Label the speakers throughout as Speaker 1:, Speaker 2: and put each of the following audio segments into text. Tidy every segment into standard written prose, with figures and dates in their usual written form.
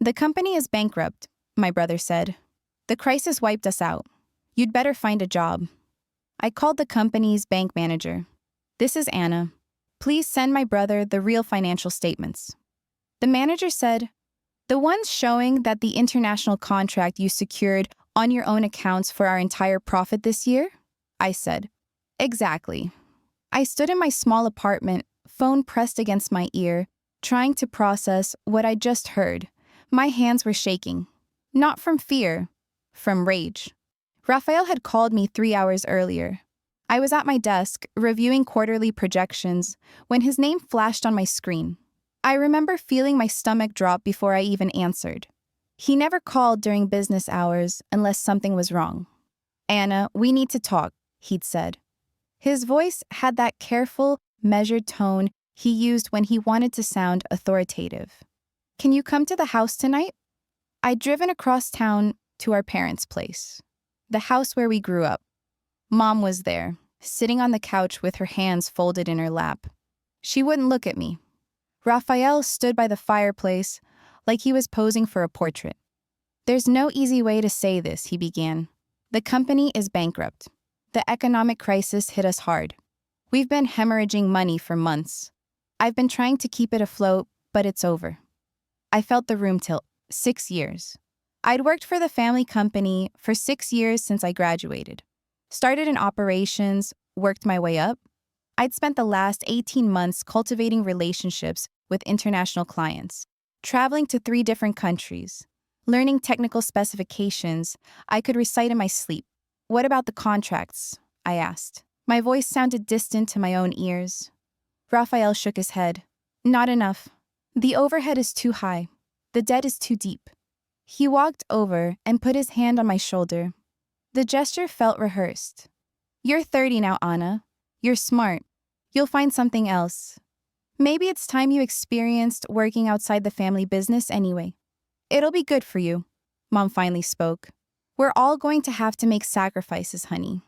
Speaker 1: The company is bankrupt, my brother said. The crisis wiped us out. You'd better find a job. I called the company's bank manager. This is Anna. Please send my brother the real financial statements. The manager said, the ones showing that the international contract you secured on your own accounts for our entire profit this year? I said, exactly. I stood in my small apartment, phone pressed against my ear, trying to process what I just heard. My hands were shaking. Not from fear, from rage. Raphael had called me 3 hours earlier. I was at my desk, reviewing quarterly projections, when his name flashed on my screen. I remember feeling my stomach drop before I even answered. He never called during business hours unless something was wrong. Anna, we need to talk, he'd said. His voice had that careful, measured tone he used when he wanted to sound authoritative. Can you come to the house tonight? I'd driven across town to our parents' place, the house where we grew up. Mom was there, sitting on the couch with her hands folded in her lap. She wouldn't look at me. Raphael stood by the fireplace like he was posing for a portrait. There's no easy way to say this, he began. The company is bankrupt. The economic crisis hit us hard. We've been hemorrhaging money for months. I've been trying to keep it afloat, but it's over. I felt the room tilt. 6 years. I'd worked for the family company for 6 years since I graduated. Started in operations, worked my way up. I'd spent the last 18 months cultivating relationships with international clients, traveling to 3 different countries, learning technical specifications I could recite in my sleep. What about the contracts? I asked. My voice sounded distant to my own ears. Raphael shook his head. Not enough. The overhead is too high. The debt is too deep. He walked over and put his hand on my shoulder. The gesture felt rehearsed. You're 30 now, Anna. You're smart. You'll find something else. Maybe it's time you experienced working outside the family business anyway. It'll be good for you, Mom finally spoke. We're all going to have to make sacrifices, honey.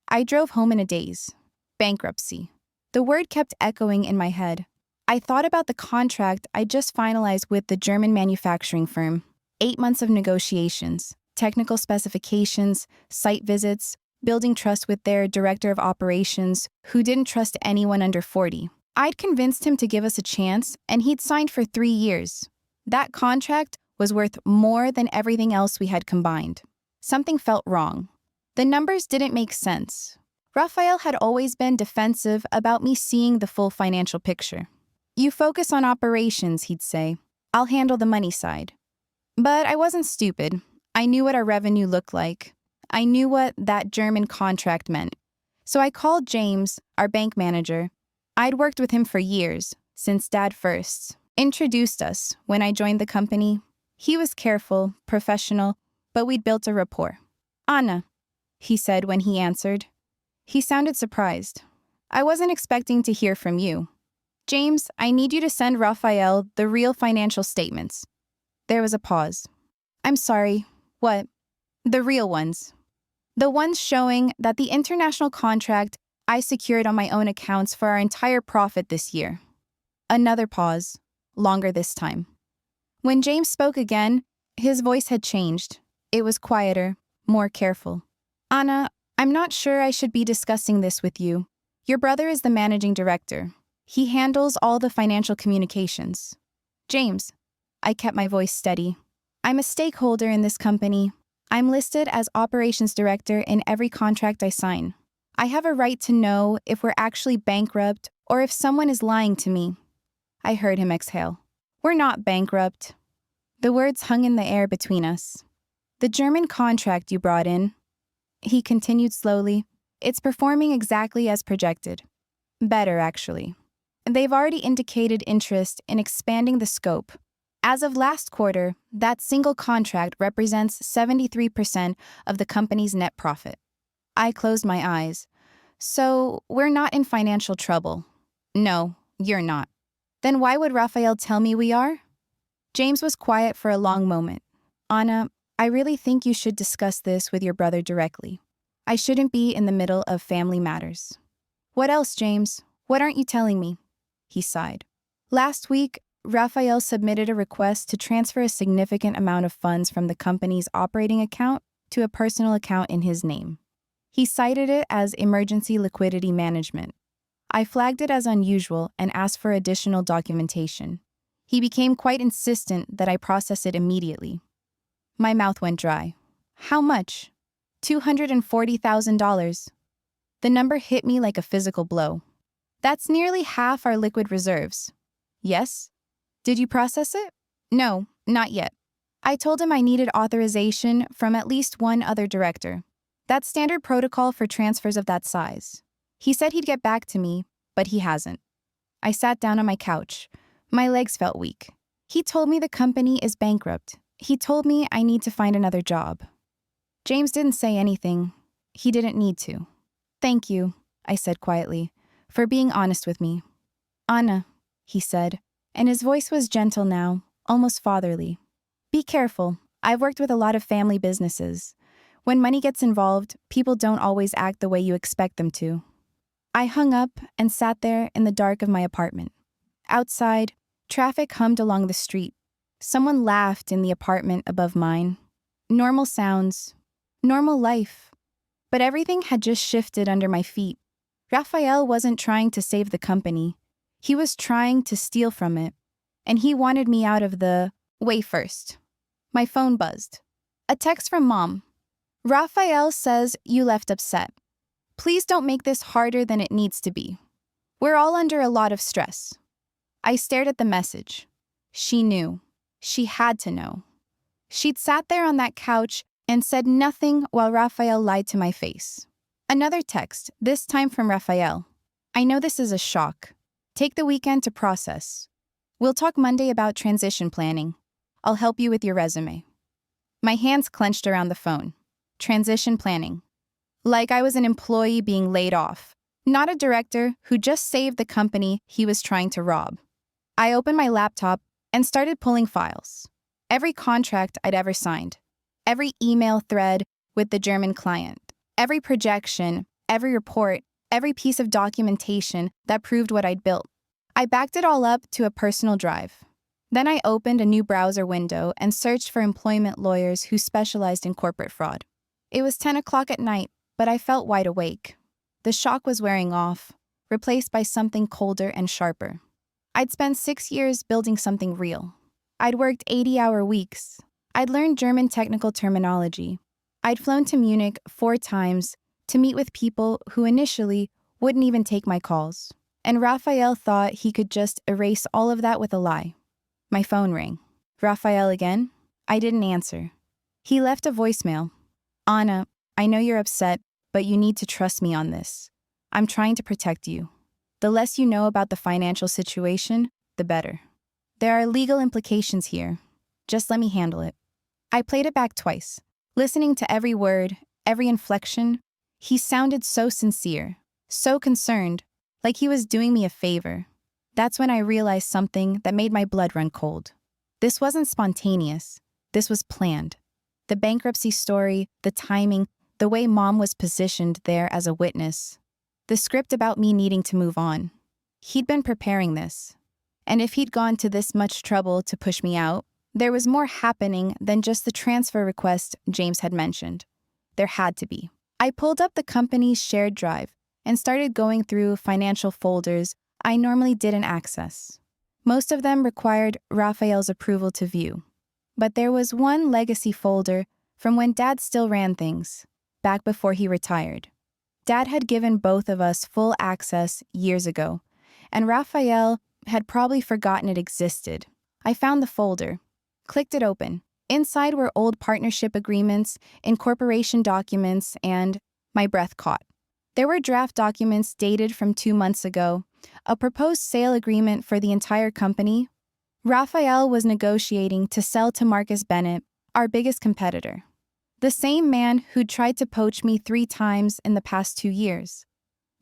Speaker 1: I drove home in a daze. Bankruptcy. The word kept echoing in my head. I thought about the contract I just finalized with the German manufacturing firm. 8 months of negotiations, technical specifications, site visits, building trust with their director of operations, who didn't trust anyone under 40. I'd convinced him to give us a chance, and he'd signed for 3 years. That contract was worth more than everything else we had combined. Something felt wrong. The numbers didn't make sense. Raphael had always been defensive about me seeing the full financial picture. You focus on operations, he'd say. I'll handle the money side. But I wasn't stupid. I knew what our revenue looked like. I knew what that German contract meant. So I called James, our bank manager. I'd worked with him for years, since Dad first introduced us when I joined the company. He was careful, professional, but we'd built a rapport. Anna, he said when he answered. He sounded surprised. I wasn't expecting to hear from you. James, I need you to send Raphael the real financial statements. There was a pause. I'm sorry, what? The real ones. The ones showing that the international contract I secured on my own accounts for our entire profit this year. Another pause, longer this time. When James spoke again, his voice had changed. It was quieter, more careful. Anna, I'm not sure I should be discussing this with you. Your brother is the managing director. He handles all the financial communications. James, I kept my voice steady. I'm a stakeholder in this company. I'm listed as operations director in every contract I sign. I have a right to know if we're actually bankrupt or if someone is lying to me. I heard him exhale. We're not bankrupt. The words hung in the air between us. The German contract you brought in, he continued slowly, it's performing exactly as projected. Better, actually. They've already indicated interest in expanding the scope. As of last quarter, that single contract represents 73% of the company's net profit. I closed my eyes. So, we're not in financial trouble. No, you're not. Then why would Raphael tell me we are? James was quiet for a long moment. Anna, I really think you should discuss this with your brother directly. I shouldn't be in the middle of family matters. What else, James? What aren't you telling me? He sighed. Last week, Raphael submitted a request to transfer a significant amount of funds from the company's operating account to a personal account in his name. He cited it as emergency liquidity management. I flagged it as unusual and asked for additional documentation. He became quite insistent that I process it immediately. My mouth went dry. How much? $240,000. The number hit me like a physical blow. That's nearly half our liquid reserves. Yes? Did you process it? No, not yet. I told him I needed authorization from at least one other director. That's standard protocol for transfers of that size. He said he'd get back to me, but he hasn't. I sat down on my couch. My legs felt weak. He told me the company is bankrupt. He told me I need to find another job. James didn't say anything. He didn't need to. Thank you, I said quietly, for being honest with me. Anna, he said, and his voice was gentle now, almost fatherly. Be careful. I've worked with a lot of family businesses. When money gets involved, people don't always act the way you expect them to. I hung up and sat there in the dark of my apartment. Outside, traffic hummed along the street. Someone laughed in the apartment above mine. Normal sounds, normal life. But everything had just shifted under my feet. Raphael wasn't trying to save the company. He was trying to steal from it. And he wanted me out of the way first. My phone buzzed. A text from Mom. Raphael says you left upset. Please don't make this harder than it needs to be. We're all under a lot of stress. I stared at the message. She knew. She had to know. She'd sat there on that couch and said nothing while Raphael lied to my face. Another text, this time from Raphael. I know this is a shock. Take the weekend to process. We'll talk Monday about transition planning. I'll help you with your resume. My hands clenched around the phone. Transition planning. Like I was an employee being laid off, not a director who just saved the company he was trying to rob. I opened my laptop and started pulling files. Every contract I'd ever signed, every email thread with the German client, every projection, every report, every piece of documentation that proved what I'd built. I backed it all up to a personal drive. Then I opened a new browser window and searched for employment lawyers who specialized in corporate fraud. It was 10 o'clock at night, but I felt wide awake. The shock was wearing off, replaced by something colder and sharper. I'd spent 6 years building something real. I'd worked 80-hour weeks. I'd learned German technical terminology. I'd flown to Munich 4 times to meet with people who initially wouldn't even take my calls. And Raphael thought he could just erase all of that with a lie. My phone rang. Raphael again? I didn't answer. He left a voicemail. Anna, I know you're upset, but you need to trust me on this. I'm trying to protect you. The less you know about the financial situation, the better. There are legal implications here. Just let me handle it. I played it back twice, listening to every word, every inflection. He sounded so sincere, so concerned, like he was doing me a favor. That's when I realized something that made my blood run cold. This wasn't spontaneous. This was planned. The bankruptcy story, the timing, the way Mom was positioned there as a witness. The script about me needing to move on. He'd been preparing this. And if he'd gone to this much trouble to push me out, there was more happening than just the transfer request James had mentioned. There had to be. I pulled up the company's shared drive and started going through financial folders I normally didn't access. Most of them required Raphael's approval to view. But there was one legacy folder from when Dad still ran things, back before he retired. Dad had given both of us full access years ago, and Raphael had probably forgotten it existed. I found the folder, clicked it open. Inside were old partnership agreements, incorporation documents, and my breath caught. There were draft documents dated from 2 months ago, a proposed sale agreement for the entire company. Raphael was negotiating to sell to Marcus Bennett, our biggest competitor. The same man who'd tried to poach me 3 times in the past 2 years.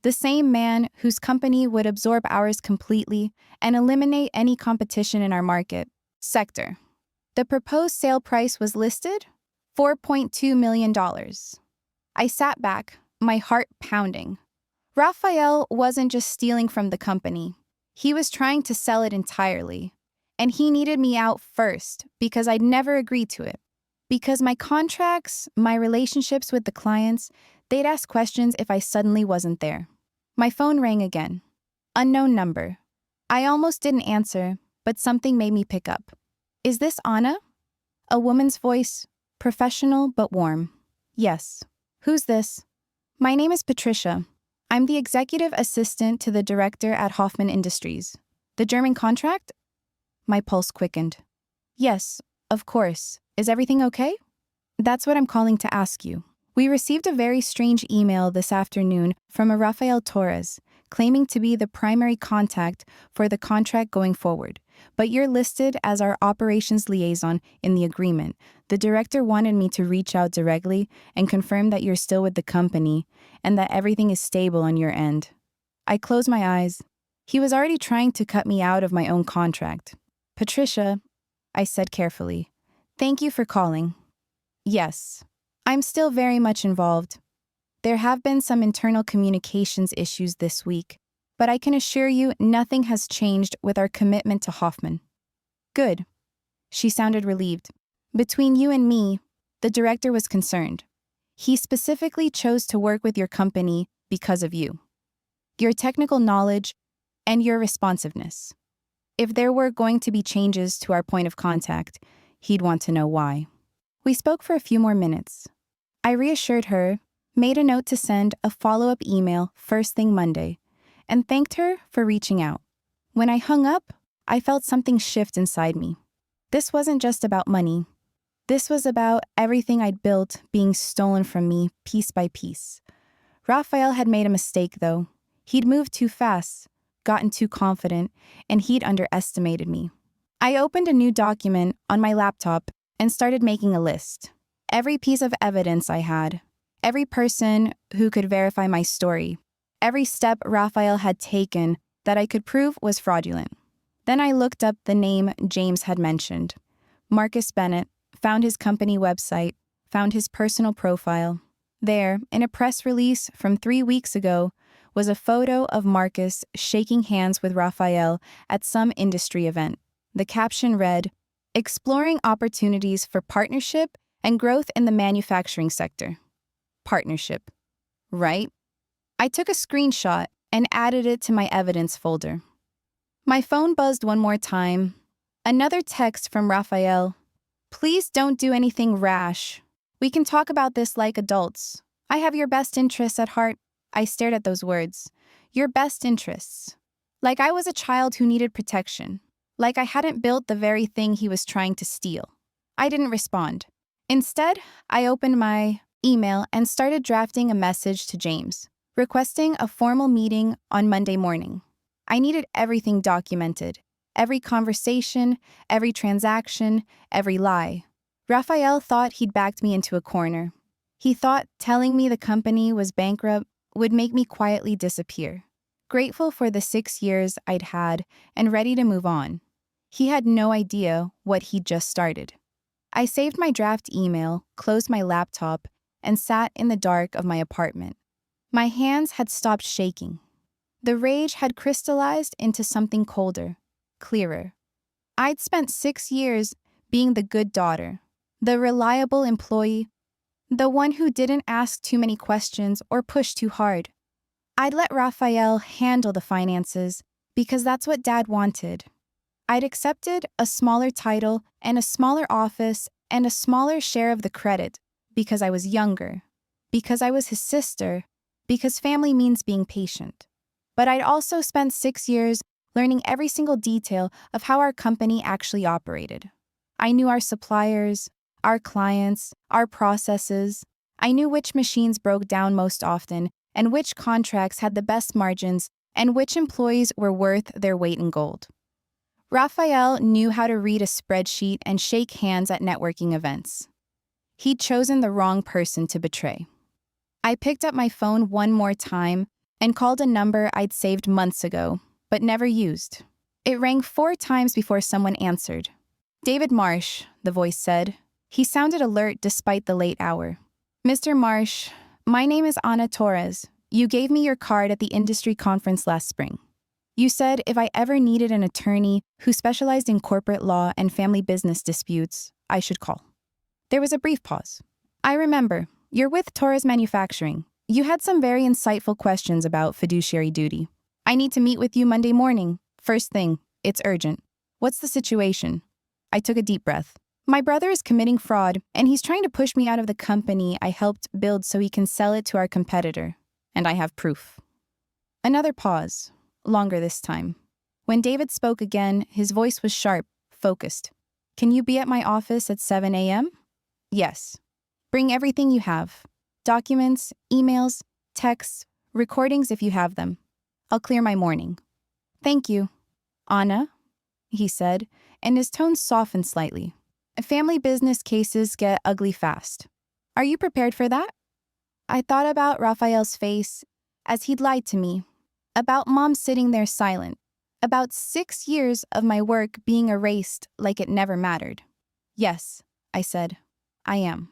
Speaker 1: The same man whose company would absorb ours completely and eliminate any competition in our market sector. The proposed sale price was listed $4.2 million. I sat back, my heart pounding. Raphael wasn't just stealing from the company. He was trying to sell it entirely. And he needed me out first because I'd never agreed to it. Because my contracts, my relationships with the clients, they'd ask questions if I suddenly wasn't there. My phone rang again. Unknown number. I almost didn't answer, but something made me pick up. Is this Anna? A woman's voice, professional but warm. Yes. Who's this? My name is Patricia. I'm the executive assistant to the director at Hoffman Industries. The German contract? My pulse quickened. Yes, of course. Is everything okay? That's what I'm calling to ask you. We received a very strange email this afternoon from a Rafael Torres, claiming to be the primary contact for the contract going forward, but you're listed as our operations liaison in the agreement. The director wanted me to reach out directly and confirm that you're still with the company and that everything is stable on your end. I closed my eyes. He was already trying to cut me out of my own contract. Patricia, I said carefully, thank you for calling. Yes, I'm still very much involved. There have been some internal communications issues this week, but I can assure you nothing has changed with our commitment to Hoffman. Good. She sounded relieved. Between you and me, the director was concerned. He specifically chose to work with your company because of you, your technical knowledge, and your responsiveness. If there were going to be changes to our point of contact, he'd want to know why. We spoke for a few more minutes. I reassured her, made a note to send a follow-up email first thing Monday, and thanked her for reaching out. When I hung up, I felt something shift inside me. This wasn't just about money. This was about everything I'd built being stolen from me piece by piece. Rafael had made a mistake, though. He'd moved too fast, gotten too confident, and he'd underestimated me. I opened a new document on my laptop and started making a list. Every piece of evidence I had, every person who could verify my story, every step Rafael had taken that I could prove was fraudulent. Then I looked up the name James had mentioned. Marcus Bennett, found his company website, found his personal profile. There, in a press release from 3 weeks ago, was a photo of Marcus shaking hands with Rafael at some industry event. The caption read, "Exploring opportunities for partnership and growth in the manufacturing sector." Partnership. Right? I took a screenshot and added it to my evidence folder. My phone buzzed one more time. Another text from Rafael. "Please don't do anything rash. We can talk about this like adults. I have your best interests at heart." I stared at those words. Your best interests. Like I was a child who needed protection. Like I hadn't built the very thing he was trying to steal. I didn't respond. Instead, I opened my email and started drafting a message to James, requesting a formal meeting on Monday morning. I needed everything documented. Every conversation, every transaction, every lie. Rafael thought he'd backed me into a corner. He thought telling me the company was bankrupt would make me quietly disappear, grateful for the 6 years I'd had and ready to move on. He had no idea what he'd just started. I saved my draft email, closed my laptop, and sat in the dark of my apartment. My hands had stopped shaking. The rage had crystallized into something colder, clearer. I'd spent 6 years being the good daughter, the reliable employee, the one who didn't ask too many questions or push too hard. I'd let Rafael handle the finances because that's what Dad wanted. I'd accepted a smaller title and a smaller office and a smaller share of the credit because I was younger, because I was his sister, because family means being patient. But I'd also spent 6 years learning every single detail of how our company actually operated. I knew our suppliers, our clients, our processes. I knew which machines broke down most often and which contracts had the best margins and which employees were worth their weight in gold. Rafael knew how to read a spreadsheet and shake hands at networking events. He'd chosen the wrong person to betray. I picked up my phone one more time and called a number I'd saved months ago, but never used. It rang 4 times before someone answered. "David Marsh," the voice said. He sounded alert despite the late hour. "Mr. Marsh, my name is Ana Torres. You gave me your card at the industry conference last spring. You said if I ever needed an attorney who specialized in corporate law and family business disputes, I should call. There was a brief pause. I remember, you're with Torres Manufacturing. You had some very insightful questions about fiduciary duty. I need to meet with you Monday morning. First thing, it's urgent. What's the situation? I took a deep breath. My brother is committing fraud, and he's trying to push me out of the company I helped build so he can sell it to our competitor. And I have proof. Another pause, longer this time. When David spoke again, his voice was sharp, focused. Can you be at my office at 7 a.m.? Yes. Bring everything you have. Documents, emails, texts, recordings if you have them. I'll clear my morning. Thank you. Anna, he said, and his tone softened slightly. Family business cases get ugly fast. Are you prepared for that? I thought about Raphael's face as he'd lied to me, about Mom sitting there silent, about 6 years of my work being erased like it never mattered. Yes, I said, I am.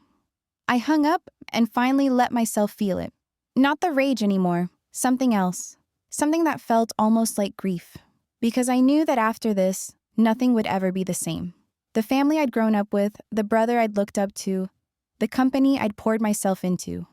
Speaker 1: I hung up and finally let myself feel it. Not the rage anymore, something else, something that felt almost like grief, because I knew that after this, nothing would ever be the same. The family I'd grown up with, the brother I'd looked up to, the company I'd poured myself into,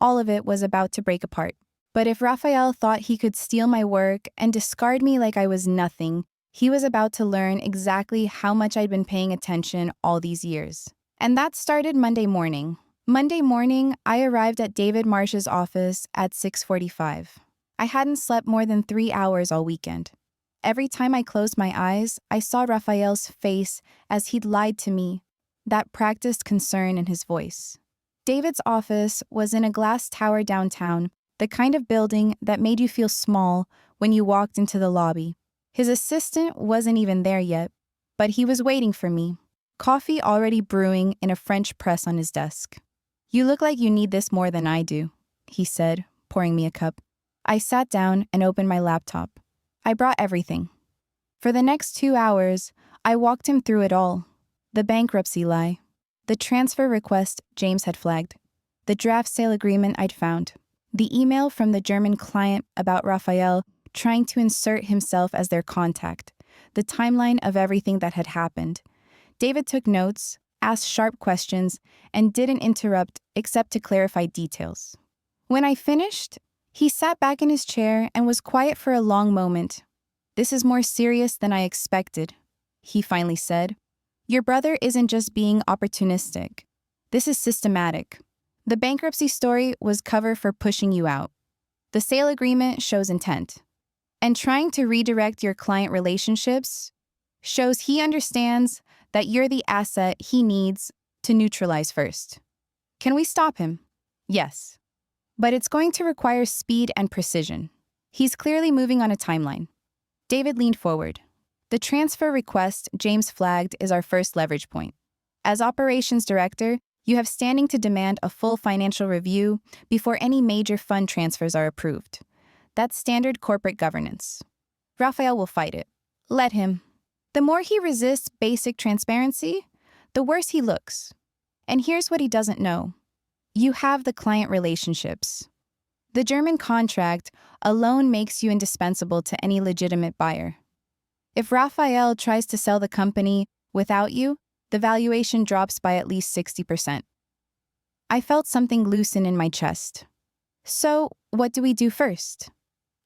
Speaker 1: all of it was about to break apart. But if Raphael thought he could steal my work and discard me like I was nothing, he was about to learn exactly how much I'd been paying attention all these years. And that started Monday morning. Monday morning, I arrived at David Marsh's office at 6:45. I hadn't slept more than 3 hours all weekend. Every time I closed my eyes, I saw Raphael's face as he'd lied to me, that practiced concern in his voice. David's office was in a glass tower downtown, the kind of building that made you feel small when you walked into the lobby. His assistant wasn't even there yet, but he was waiting for me, coffee already brewing in a French press on his desk. You look like you need this more than I do, he said, pouring me a cup. I sat down and opened my laptop. I brought everything. For the next 2 hours, I walked him through it all. The bankruptcy lie, the transfer request James had flagged, the draft sale agreement I'd found, the email from the German client about Raphael trying to insert himself as their contact, the timeline of everything that had happened. David took notes, asked sharp questions, and didn't interrupt except to clarify details. When I finished, he sat back in his chair and was quiet for a long moment. This is more serious than I expected, he finally said. Your brother isn't just being opportunistic. This is systematic. The bankruptcy story was cover for pushing you out. The sale agreement shows intent. And trying to redirect your client relationships shows he understands that you're the asset he needs to neutralize first. Can we stop him? Yes. But it's going to require speed and precision. He's clearly moving on a timeline. David leaned forward. The transfer request James flagged is our first leverage point. As operations director, you have standing to demand a full financial review before any major fund transfers are approved. That's standard corporate governance. Raphael will fight it. Let him. The more he resists basic transparency, the worse he looks. And here's what he doesn't know. You have the client relationships. The German contract alone makes you indispensable to any legitimate buyer. If Raphael tries to sell the company without you, the valuation drops by at least 60%. I felt something loosen in my chest. So, what do we do first?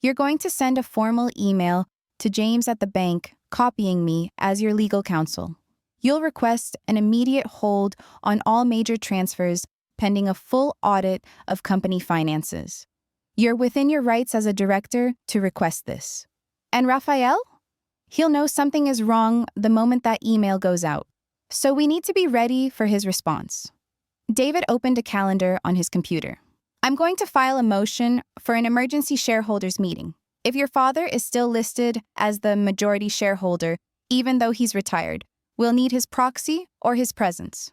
Speaker 1: You're going to send a formal email to James at the bank, copying me as your legal counsel. You'll request an immediate hold on all major transfers pending a full audit of company finances. You're within your rights as a director to request this. And Raphael? He'll know something is wrong the moment that email goes out. So we need to be ready for his response. David opened a calendar on his computer. I'm going to file a motion for an emergency shareholders meeting. If your father is still listed as the majority shareholder, even though he's retired, we'll need his proxy or his presence.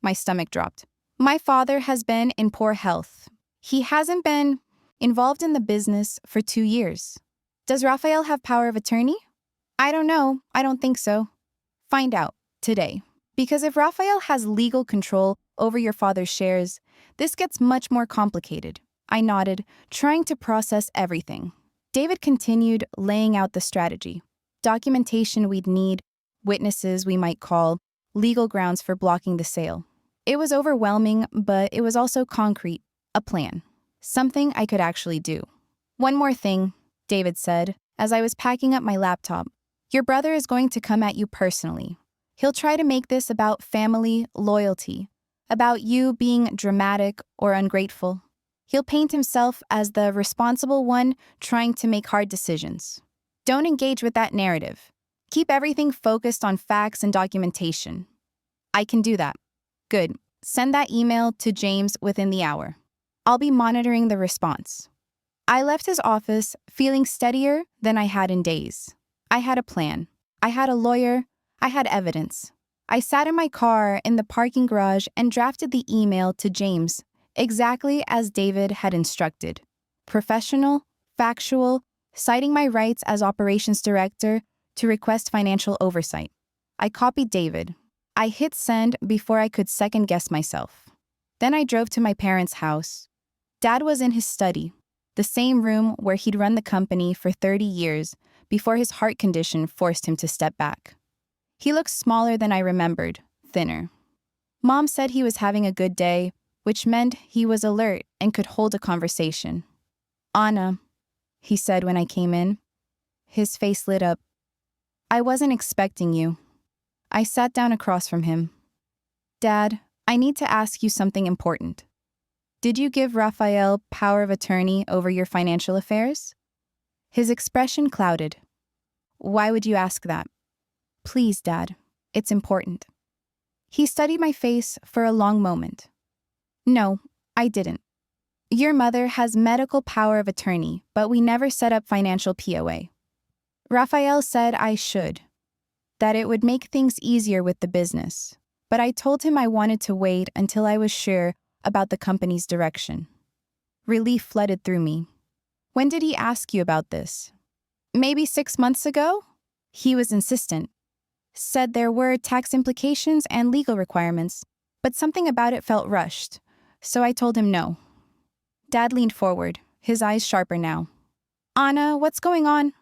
Speaker 1: My stomach dropped. My father has been in poor health. He hasn't been involved in the business for 2 years. Does Raphael have power of attorney? I don't know. I don't think so. Find out today. Because if Raphael has legal control over your father's shares, this gets much more complicated. I nodded, trying to process everything. David continued laying out the strategy. Documentation we'd need, witnesses we might call, legal grounds for blocking the sale. It was overwhelming, but it was also concrete, a plan, something I could actually do. One more thing, David said, as I was packing up my laptop. Your brother is going to come at you personally. He'll try to make this about family, loyalty, about you being dramatic or ungrateful. He'll paint himself as the responsible one trying to make hard decisions. Don't engage with that narrative. Keep everything focused on facts and documentation. I can do that. Good. Send that email to James within the hour. I'll be monitoring the response. I left his office feeling steadier than I had in days. I had a plan. I had a lawyer. I had evidence. I sat in my car in the parking garage and drafted the email to James exactly as David had instructed. Professional, factual, citing my rights as operations director to request financial oversight. I copied David. I hit send before I could second-guess myself. Then I drove to my parents' house. Dad was in his study, the same room where he'd run the company for 30 years before his heart condition forced him to step back. He looked smaller than I remembered, thinner. Mom said he was having a good day, which meant he was alert and could hold a conversation. "Anna," he said when I came in. His face lit up. "I wasn't expecting you." I sat down across from him. "Dad, I need to ask you something important. Did you give Raphael power of attorney over your financial affairs?" His expression clouded. "Why would you ask that?" "Please, Dad, it's important." He studied my face for a long moment. "No, I didn't. Your mother has medical power of attorney, but we never set up financial POA. Raphael said I should, that it would make things easier with the business, but I told him I wanted to wait until I was sure about the company's direction." Relief flooded through me. "When did he ask you about this?" "Maybe 6 months ago?" He was insistent. Said there were tax implications and legal requirements, but something about it felt rushed, so I told him no. Dad leaned forward, his eyes sharper now. "Anna, what's going on?"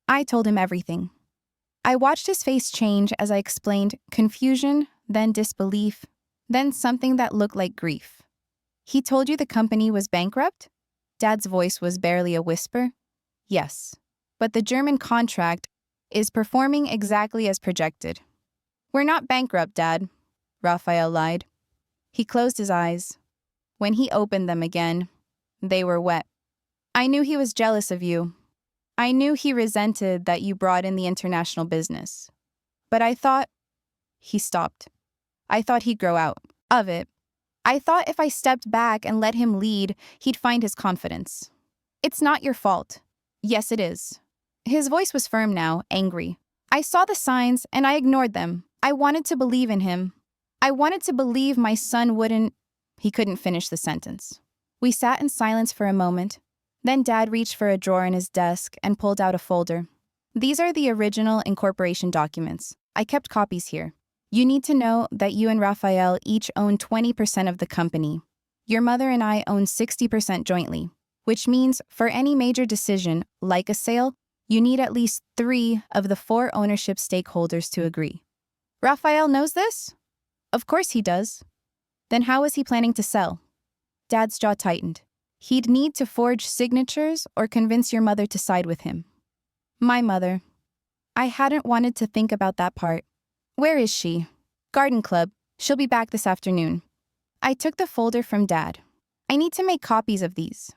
Speaker 1: I told him everything. I watched his face change as I explained confusion, then disbelief, then something that looked like grief. "He told you the company was bankrupt?" Dad's voice was barely a whisper. "Yes, but the German contract is performing exactly as projected." "We're not bankrupt, Dad," Raphael lied. He closed his eyes. When he opened them again, they were wet. "I knew he was jealous of you. I knew he resented that you brought in the international business. But I thought—" He stopped. "I thought he'd grow out of it. I thought if I stepped back and let him lead, he'd find his confidence. It's not your fault." "Yes, it is." His voice was firm now, angry. "I saw the signs and I ignored them. I wanted to believe in him. I wanted to believe my son wouldn't—" He couldn't finish the sentence. We sat in silence for a moment. Then Dad reached for a drawer in his desk and pulled out a folder. "These are the original incorporation documents. I kept copies here. You need to know that you and Raphael each own 20% of the company. Your mother and I own 60% jointly, which means for any major decision, like a sale, you need at least 3 of the 4 ownership stakeholders to agree." "Raphael knows this?" "Of course he does." "Then how is he planning to sell?" Dad's jaw tightened. "He'd need to forge signatures or convince your mother to side with him." My mother. I hadn't wanted to think about that part. "Where is she?" "Garden club. She'll be back this afternoon." I took the folder from Dad. "I need to make copies of these."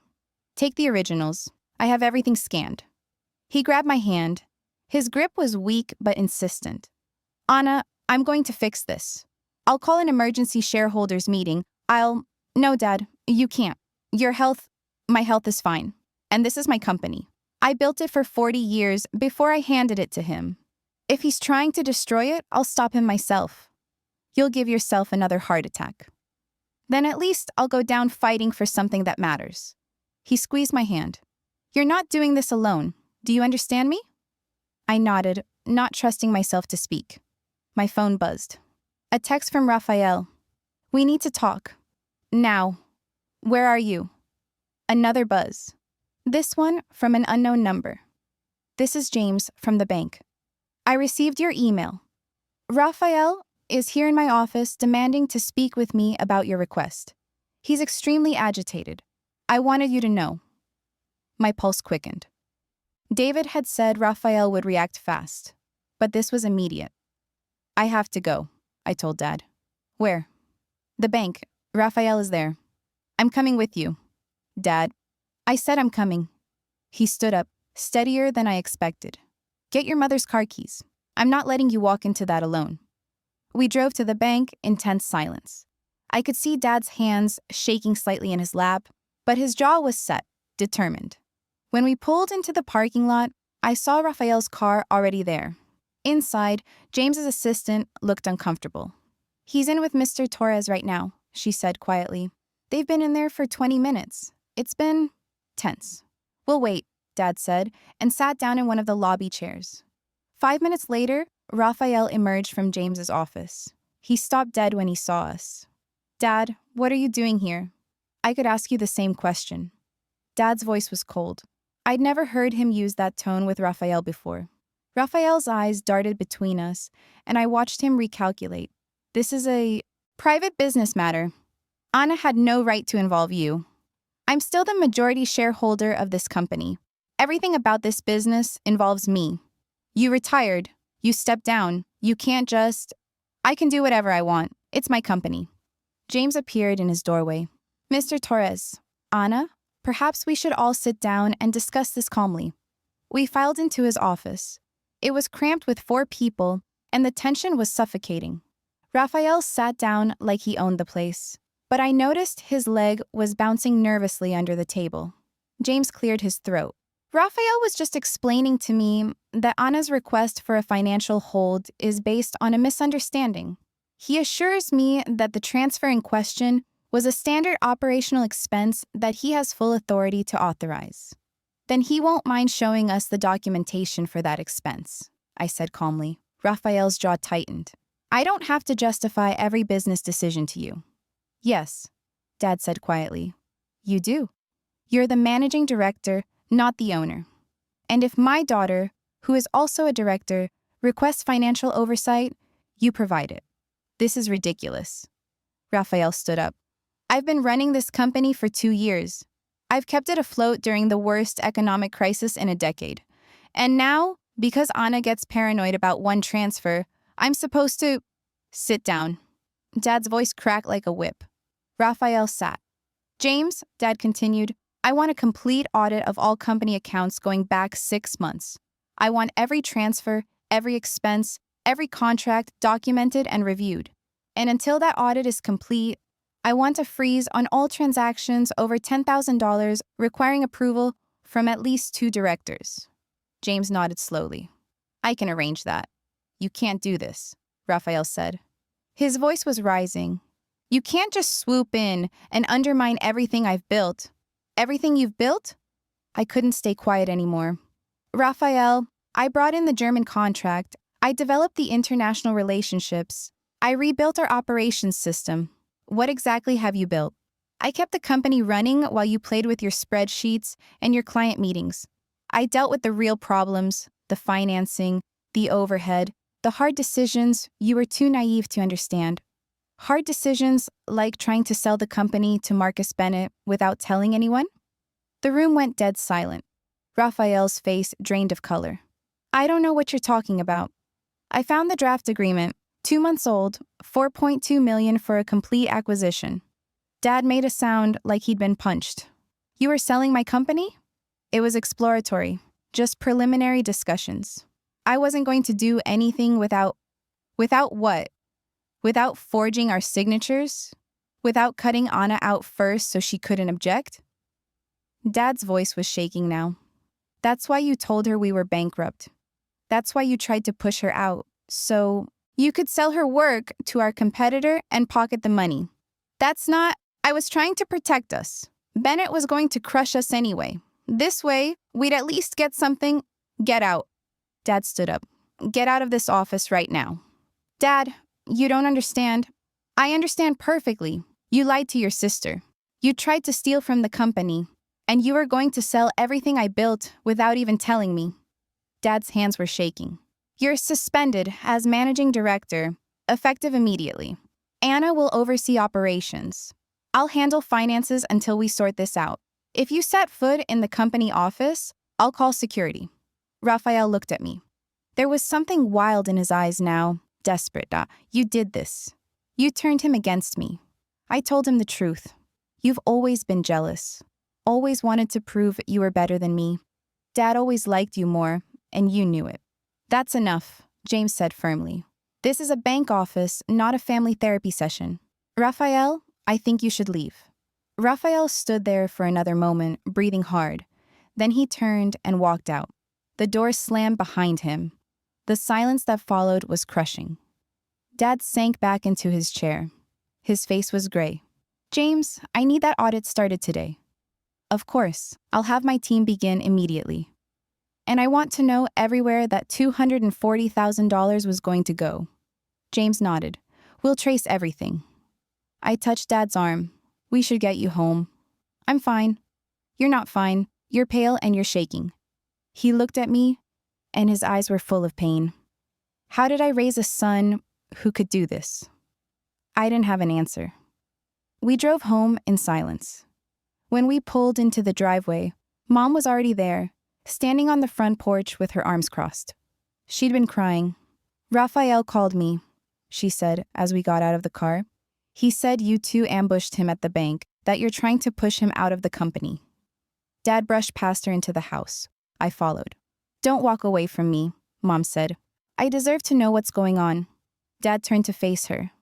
Speaker 1: "Take the originals. I have everything scanned." He grabbed my hand. His grip was weak but insistent. "Anna, I'm going to fix this. I'll call an emergency shareholders meeting. No, Dad, you can't. My health is fine. And this is my company. I built it for 40 years before I handed it to him. If he's trying to destroy it, I'll stop him myself. You'll give yourself another heart attack. Then at least I'll go down fighting for something that matters." He squeezed my hand. "You're not doing this alone. Do you understand me?" I nodded, not trusting myself to speak. My phone buzzed. A text from Raphael. "We need to talk. Now. Where are you?" Another buzz. This one from an unknown number. This is James from the bank. I received your email. Raphael is here in my office demanding to speak with me about your request. He's extremely agitated. I wanted you to know. My pulse quickened. David had said Raphael would react fast, but this was immediate. I have to go, I told Dad. Where? The bank. Raphael is there. I'm coming with you. Dad, I said I'm coming. He stood up, steadier than I expected. Get your mother's car keys. I'm not letting you walk into that alone. We drove to the bank in tense silence. I could see Dad's hands shaking slightly in his lap, but his jaw was set, determined. When we pulled into the parking lot, I saw Raphael's car already there. Inside, James's assistant looked uncomfortable. He's in with Mr. Torres right now, she said quietly. They've been in there for 20 minutes. It's been tense. We'll wait, Dad said, and sat down in one of the lobby chairs. 5 minutes later, Raphael emerged from James's office. He stopped dead when he saw us. Dad, what are you doing here? I could ask you the same question. Dad's voice was cold. I'd never heard him use that tone with Raphael before. Raphael's eyes darted between us, and I watched him recalculate. This is a private business matter. Anna had no right to involve you. I'm still the majority shareholder of this company. Everything about this business involves me. You retired. You stepped down. You can't just... I can do whatever I want. It's my company. James appeared in his doorway. Mr. Torres, Anna, perhaps we should all sit down and discuss this calmly. We filed into his office. It was cramped with 4 people, and the tension was suffocating. Raphael sat down like he owned the place, but I noticed his leg was bouncing nervously under the table. James cleared his throat. Raphael was just explaining to me that Anna's request for a financial hold is based on a misunderstanding. He assures me that the transfer in question was a standard operational expense that he has full authority to authorize. Then he won't mind showing us the documentation for that expense, I said calmly. Raphael's jaw tightened. I don't have to justify every business decision to you. Yes, Dad said quietly. You do. You're the managing director, not the owner. And if my daughter, who is also a director, requests financial oversight, you provide it. This is ridiculous. Raphael stood up. I've been running this company for 2 years. I've kept it afloat during the worst economic crisis in a decade. And now, because Anna gets paranoid about one transfer, I'm supposed to... Sit down. Dad's voice cracked like a whip. Raphael sat. James, Dad continued, I want a complete audit of all company accounts going back 6 months. I want every transfer, every expense, every contract documented and reviewed. And until that audit is complete, I want a freeze on all transactions over $10,000 requiring approval from at least 2 directors. James nodded slowly. I can arrange that. You can't do this, Raphael said. His voice was rising. You can't just swoop in and undermine everything I've built. Everything you've built? I couldn't stay quiet anymore. Raphael, I brought in the German contract. I developed the international relationships. I rebuilt our operations system. What exactly have you built? I kept the company running while you played with your spreadsheets and your client meetings. I dealt with the real problems, the financing, the overhead, the hard decisions you were too naive to understand. Hard decisions like trying to sell the company to Marcus Bennett without telling anyone? The room went dead silent. Raphael's face drained of color. I don't know what you're talking about. I found the draft agreement, 2 months old, $4.2 million for a complete acquisition. Dad made a sound like he'd been punched. You were selling my company? It was exploratory, just preliminary discussions. I wasn't going to do anything without what? Without forging our signatures? Without cutting Anna out first so she couldn't object? Dad's voice was shaking now. That's why you told her we were bankrupt. That's why you tried to push her out, so you could sell her work to our competitor and pocket the money. That's not... I was trying to protect us. Bennett was going to crush us anyway. This way, we'd at least get something... Get out. Dad stood up. Get out of this office right now. Dad, you don't understand. I understand perfectly. You lied to your sister. You tried to steal from the company. And you are going to sell everything I built without even telling me. Dad's hands were shaking. You're suspended as managing director, effective immediately. Anna will oversee operations. I'll handle finances until we sort this out. If you set foot in the company office, I'll call security. Raphael looked at me. There was something wild in his eyes now, desperate. You did this. You turned him against me. I told him the truth. You've always been jealous. Always wanted to prove you were better than me. Dad always liked you more, and you knew it. That's enough, James said firmly. This is a bank office, not a family therapy session. Raphael, I think you should leave. Raphael stood there for another moment, breathing hard. Then he turned and walked out. The door slammed behind him. The silence that followed was crushing. Dad sank back into his chair. His face was gray. James, I need that audit started today. Of course, I'll have my team begin immediately. And I want to know everywhere that $240,000 was going to go. James nodded. We'll trace everything. I touched Dad's arm. We should get you home. I'm fine. You're not fine. You're pale and you're shaking. He looked at me, and his eyes were full of pain. How did I raise a son who could do this? I didn't have an answer. We drove home in silence. When we pulled into the driveway, Mom was already there, standing on the front porch with her arms crossed. She'd been crying. Raphael called me, she said as we got out of the car. He said you two ambushed him at the bank, that you're trying to push him out of the company. Dad brushed past her into the house. I followed. Don't walk away from me, Mom said. I deserve to know what's going on. Dad turned to face her.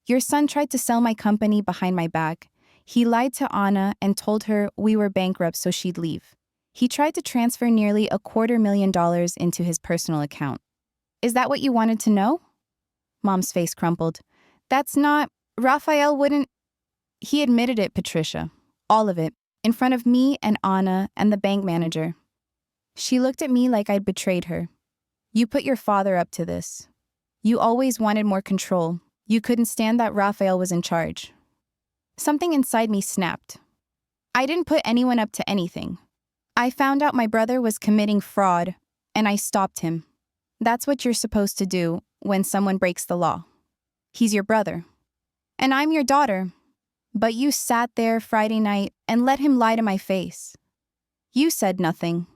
Speaker 1: Your son tried to sell my company behind my back. He lied to Anna and told her we were bankrupt so she'd leave. He tried to transfer nearly $250,000 into his personal account. Is that what you wanted to know? Mom's face crumpled. That's not... Raphael wouldn't... He admitted it, Patricia. All of it. In front of me and Anna and the bank manager. She looked at me like I'd betrayed her. You put your father up to this. You always wanted more control. You couldn't stand that Raphael was in charge. Something inside me snapped. I didn't put anyone up to anything. I found out my brother was committing fraud, and I stopped him. That's what you're supposed to do when someone breaks the law. He's your brother. And I'm your daughter. But you sat there Friday night and let him lie to my face. You said nothing.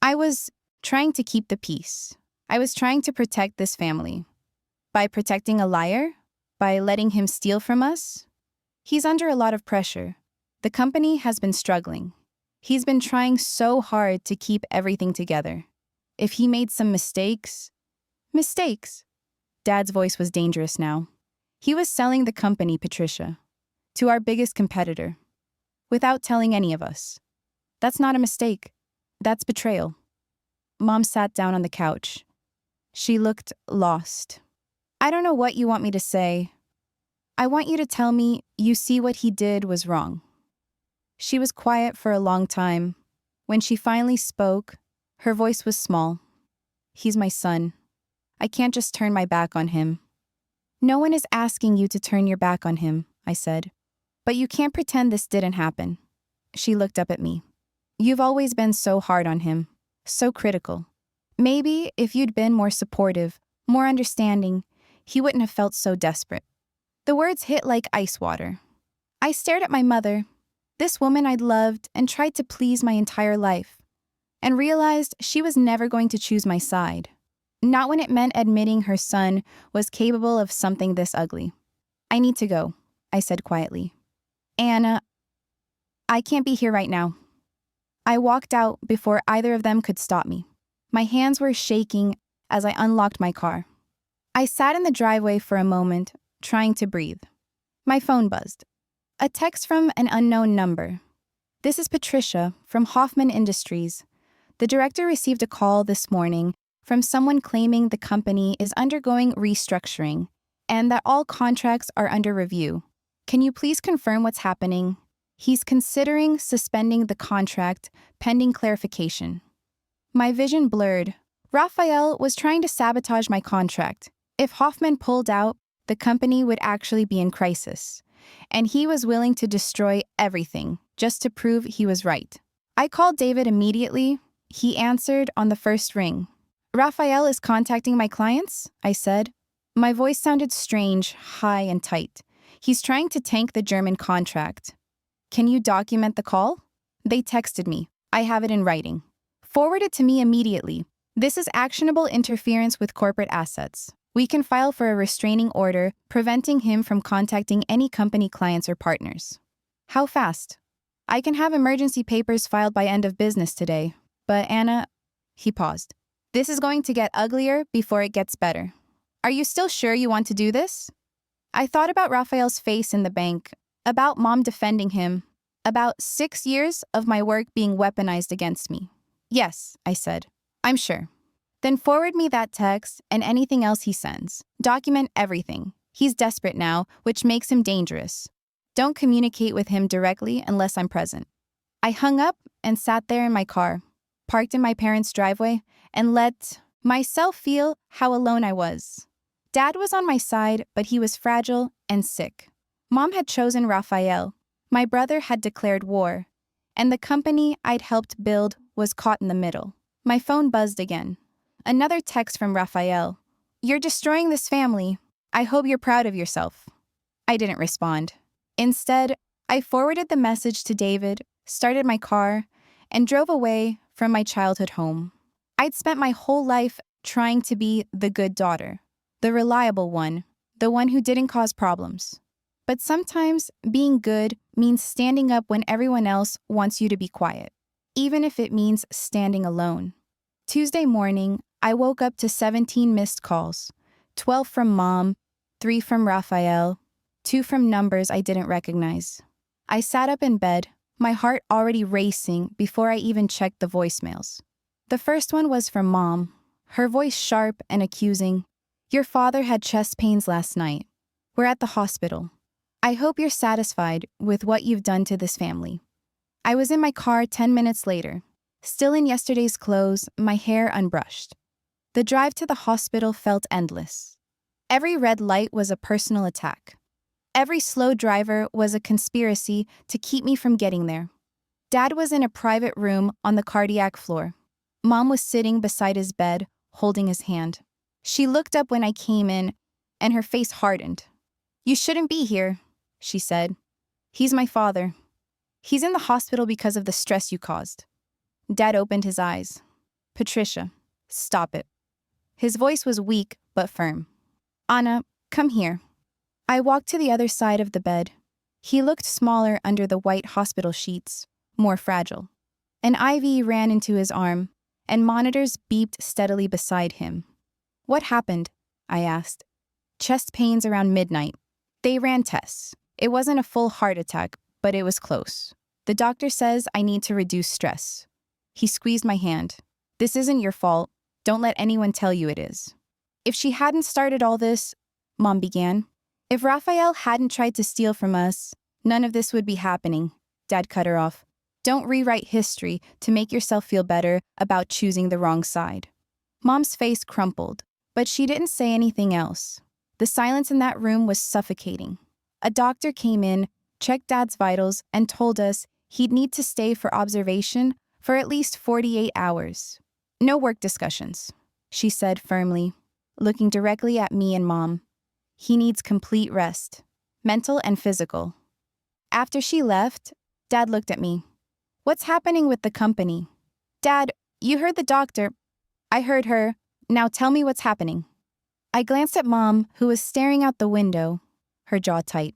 Speaker 1: I was trying to keep the peace. I was trying to protect this family. By protecting a liar? By letting him steal from us? He's under a lot of pressure. The company has been struggling. He's been trying so hard to keep everything together. If he made some mistakes... Mistakes? Dad's voice was dangerous now. He was selling the company, Patricia, to our biggest competitor, without telling any of us. That's not a mistake. That's betrayal. Mom sat down on the couch. She looked lost. I don't know what you want me to say. I want you to tell me you see what he did was wrong. She was quiet for a long time. When she finally spoke, her voice was small. He's my son. I can't just turn my back on him. No one is asking you to turn your back on him, I said. But you can't pretend this didn't happen. She looked up at me. You've always been so hard on him, so critical. Maybe if you'd been more supportive, more understanding, he wouldn't have felt so desperate. The words hit like ice water. I stared at my mother, this woman I'd loved and tried to please my entire life, and realized she was never going to choose my side. Not when it meant admitting her son was capable of something this ugly. I need to go, I said quietly. Anna, I can't be here right now. I walked out before either of them could stop me. My hands were shaking as I unlocked my car. I sat in the driveway for a moment, trying to breathe. My phone buzzed. A text from an unknown number. This is Patricia from Hoffman Industries. The director received a call this morning from someone claiming the company is undergoing restructuring and that all contracts are under review. Can you please confirm what's happening? He's considering suspending the contract pending clarification. My vision blurred. Raphael was trying to sabotage my contract. If Hoffman pulled out, the company would actually be in crisis. And he was willing to destroy everything just to prove he was right. I called David immediately. He answered on the first ring. Raphael is contacting my clients, I said. My voice sounded strange, high and tight. He's trying to tank the German contract. Can you document the call? They texted me. I have it in writing. Forward it to me immediately. This is actionable interference with corporate assets. We can file for a restraining order, preventing him from contacting any company clients or partners. How fast? I can have emergency papers filed by end of business today. But Anna, he paused. This is going to get uglier before it gets better. Are you still sure you want to do this? I thought about Raphael's face in the bank, about Mom defending him, about 6 years of my work being weaponized against me. Yes, I said. I'm sure. Then forward me that text and anything else he sends. Document everything. He's desperate now, which makes him dangerous. Don't communicate with him directly unless I'm present. I hung up and sat there in my car, parked in my parents' driveway, and let myself feel how alone I was. Dad was on my side, but he was fragile and sick. Mom had chosen Raphael. My brother had declared war. And the company I'd helped build was caught in the middle. My phone buzzed again. Another text from Raphael. You're destroying this family. I hope you're proud of yourself. I didn't respond. Instead, I forwarded the message to David, started my car, and drove away from my childhood home. I'd spent my whole life trying to be the good daughter, the reliable one, the one who didn't cause problems. But sometimes being good means standing up when everyone else wants you to be quiet, even if it means standing alone. Tuesday morning, I woke up to 17 missed calls, 12 from Mom, 3 from Raphael, 2 from numbers I didn't recognize. I sat up in bed, my heart already racing before I even checked the voicemails. The first one was from Mom, her voice sharp and accusing. Your father had chest pains last night. We're at the hospital. I hope you're satisfied with what you've done to this family. I was in my car 10 minutes later, still in yesterday's clothes, my hair unbrushed. The drive to the hospital felt endless. Every red light was a personal attack. Every slow driver was a conspiracy to keep me from getting there. Dad was in a private room on the cardiac floor. Mom was sitting beside his bed, holding his hand. She looked up when I came in, and her face hardened. You shouldn't be here, she said. He's my father. He's in the hospital because of the stress you caused. Dad opened his eyes. Patricia, stop it. His voice was weak but firm. Anna, come here. I walked to the other side of the bed. He looked smaller under the white hospital sheets, more fragile. An IV ran into his arm, and monitors beeped steadily beside him. What happened? I asked. Chest pains around midnight. They ran tests. It wasn't a full heart attack, but it was close. The doctor says I need to reduce stress. He squeezed my hand. This isn't your fault. Don't let anyone tell you it is. If she hadn't started all this, Mom began. If Raphael hadn't tried to steal from us, none of this would be happening. Dad cut her off. Don't rewrite history to make yourself feel better about choosing the wrong side. Mom's face crumpled, but she didn't say anything else. The silence in that room was suffocating. A doctor came in, checked Dad's vitals, and told us he'd need to stay for observation for at least 48 hours. No work discussions, she said firmly, looking directly at me and Mom. He needs complete rest, mental and physical. After she left, Dad looked at me. What's happening with the company? Dad, you heard the doctor. I heard her. Now tell me what's happening. I glanced at Mom, who was staring out the window, her jaw tight.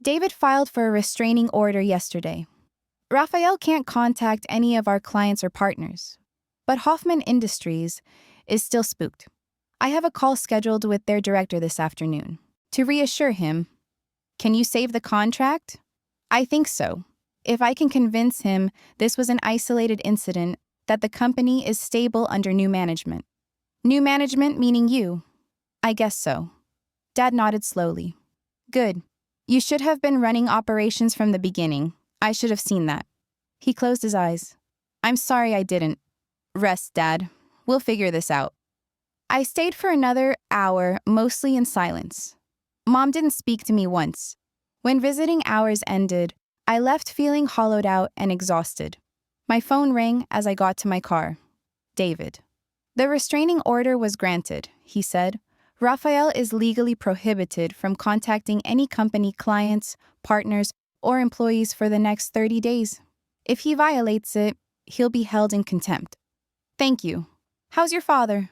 Speaker 1: David filed for a restraining order yesterday. Raphael can't contact any of our clients or partners, but Hoffman Industries is still spooked. I have a call scheduled with their director this afternoon to reassure him. Can you save the contract? I think so. If I can convince him this was an isolated incident, that the company is stable under new management. New management meaning you? I guess so. Dad nodded slowly. Good. You should have been running operations from the beginning. I should have seen that. He closed his eyes. I'm sorry I didn't. Rest, Dad. We'll figure this out. I stayed for another hour, mostly in silence. Mom didn't speak to me once. When visiting hours ended, I left feeling hollowed out and exhausted. My phone rang as I got to my car. David. The restraining order was granted, he said. Raphael is legally prohibited from contacting any company clients, partners, or employees for the next 30 days. If he violates it, he'll be held in contempt. Thank you. How's your father?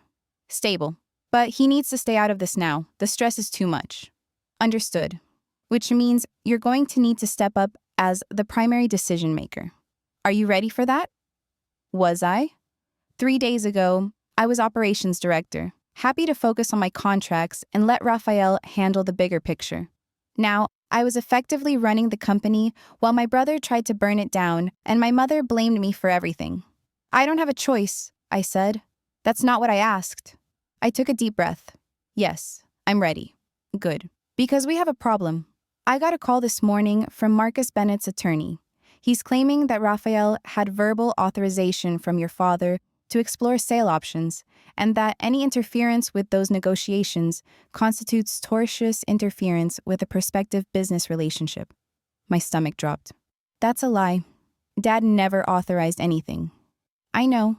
Speaker 1: Stable. But he needs to stay out of this now. The stress is too much. Understood. Which means you're going to need to step up as the primary decision maker. Are you ready for that? Was I? 3 days ago, I was operations director, happy to focus on my contracts and let Raphael handle the bigger picture. Now, I was effectively running the company while my brother tried to burn it down and my mother blamed me for everything. I don't have a choice, I said. That's not what I asked. I took a deep breath. Yes, I'm ready. Good. Because we have a problem. I got a call this morning from Marcus Bennett's attorney. He's claiming that Raphael had verbal authorization from your father to explore sale options, and that any interference with those negotiations constitutes tortious interference with a prospective business relationship. My stomach dropped. That's a lie. Dad never authorized anything. I know,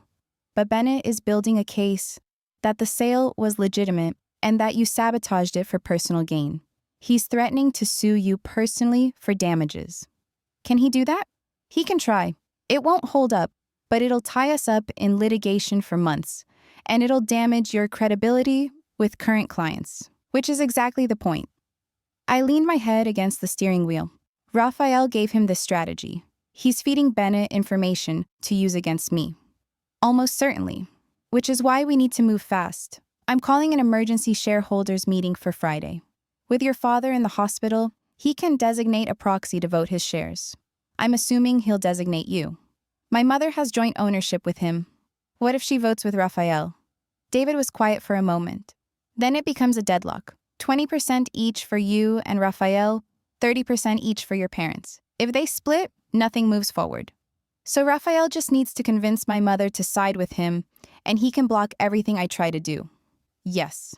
Speaker 1: but Bennett is building a case that the sale was legitimate and that you sabotaged it for personal gain. He's threatening to sue you personally for damages. Can he do that? He can try. It won't hold up, but it'll tie us up in litigation for months, and it'll damage your credibility with current clients, which is exactly the point. I leaned my head against the steering wheel. Raphael gave him this strategy. He's feeding Bennett information to use against me. Almost certainly, which is why we need to move fast. I'm calling an emergency shareholders meeting for Friday. With your father in the hospital, he can designate a proxy to vote his shares. I'm assuming he'll designate you. My mother has joint ownership with him. What if she votes with Raphael? David was quiet for a moment. Then it becomes a deadlock. 20% each for you and Raphael, 30% each for your parents. If they split, nothing moves forward. So Raphael just needs to convince my mother to side with him, and he can block everything I try to do. Yes.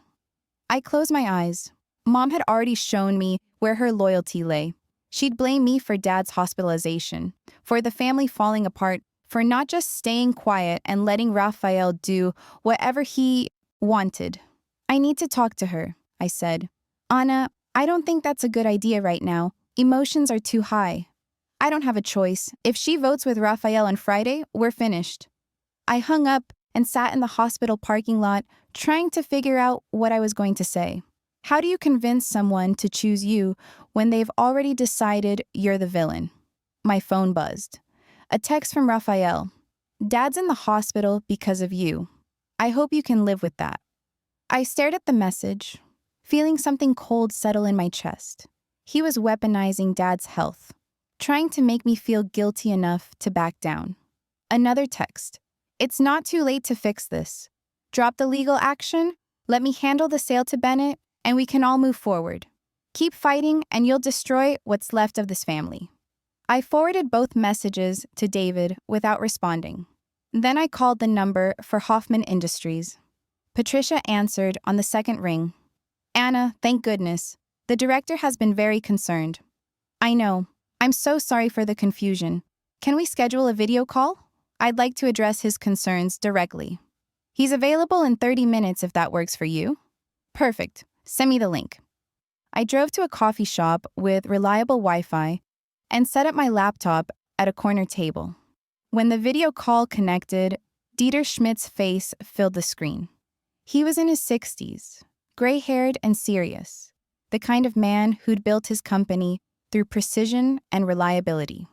Speaker 1: I closed my eyes. Mom had already shown me where her loyalty lay. She'd blame me for Dad's hospitalization, for the family falling apart, for not just staying quiet and letting Raphael do whatever he wanted. I need to talk to her, I said. Anna, I don't think that's a good idea right now. Emotions are too high. I don't have a choice. If she votes with Raphael on Friday, we're finished. I hung up and sat in the hospital parking lot, trying to figure out what I was going to say. How do you convince someone to choose you when they've already decided you're the villain? My phone buzzed. A text from Raphael. Dad's in the hospital because of you. I hope you can live with that. I stared at the message, feeling something cold settle in my chest. He was weaponizing Dad's health, trying to make me feel guilty enough to back down. Another text. It's not too late to fix this. Drop the legal action, let me handle the sale to Bennett, and we can all move forward. Keep fighting and you'll destroy what's left of this family. I forwarded both messages to David without responding. Then I called the number for Hoffman Industries. Patricia answered on the second ring. Anna, thank goodness. The director has been very concerned. I know. I'm so sorry for the confusion. Can we schedule a video call? I'd like to address his concerns directly. He's available in 30 minutes if that works for you. Perfect. Send me the link. I drove to a coffee shop with reliable Wi-Fi and set up my laptop at a corner table. When the video call connected, Dieter Schmidt's face filled the screen. He was in his 60s, gray-haired and serious, the kind of man who'd built his company through precision and reliability.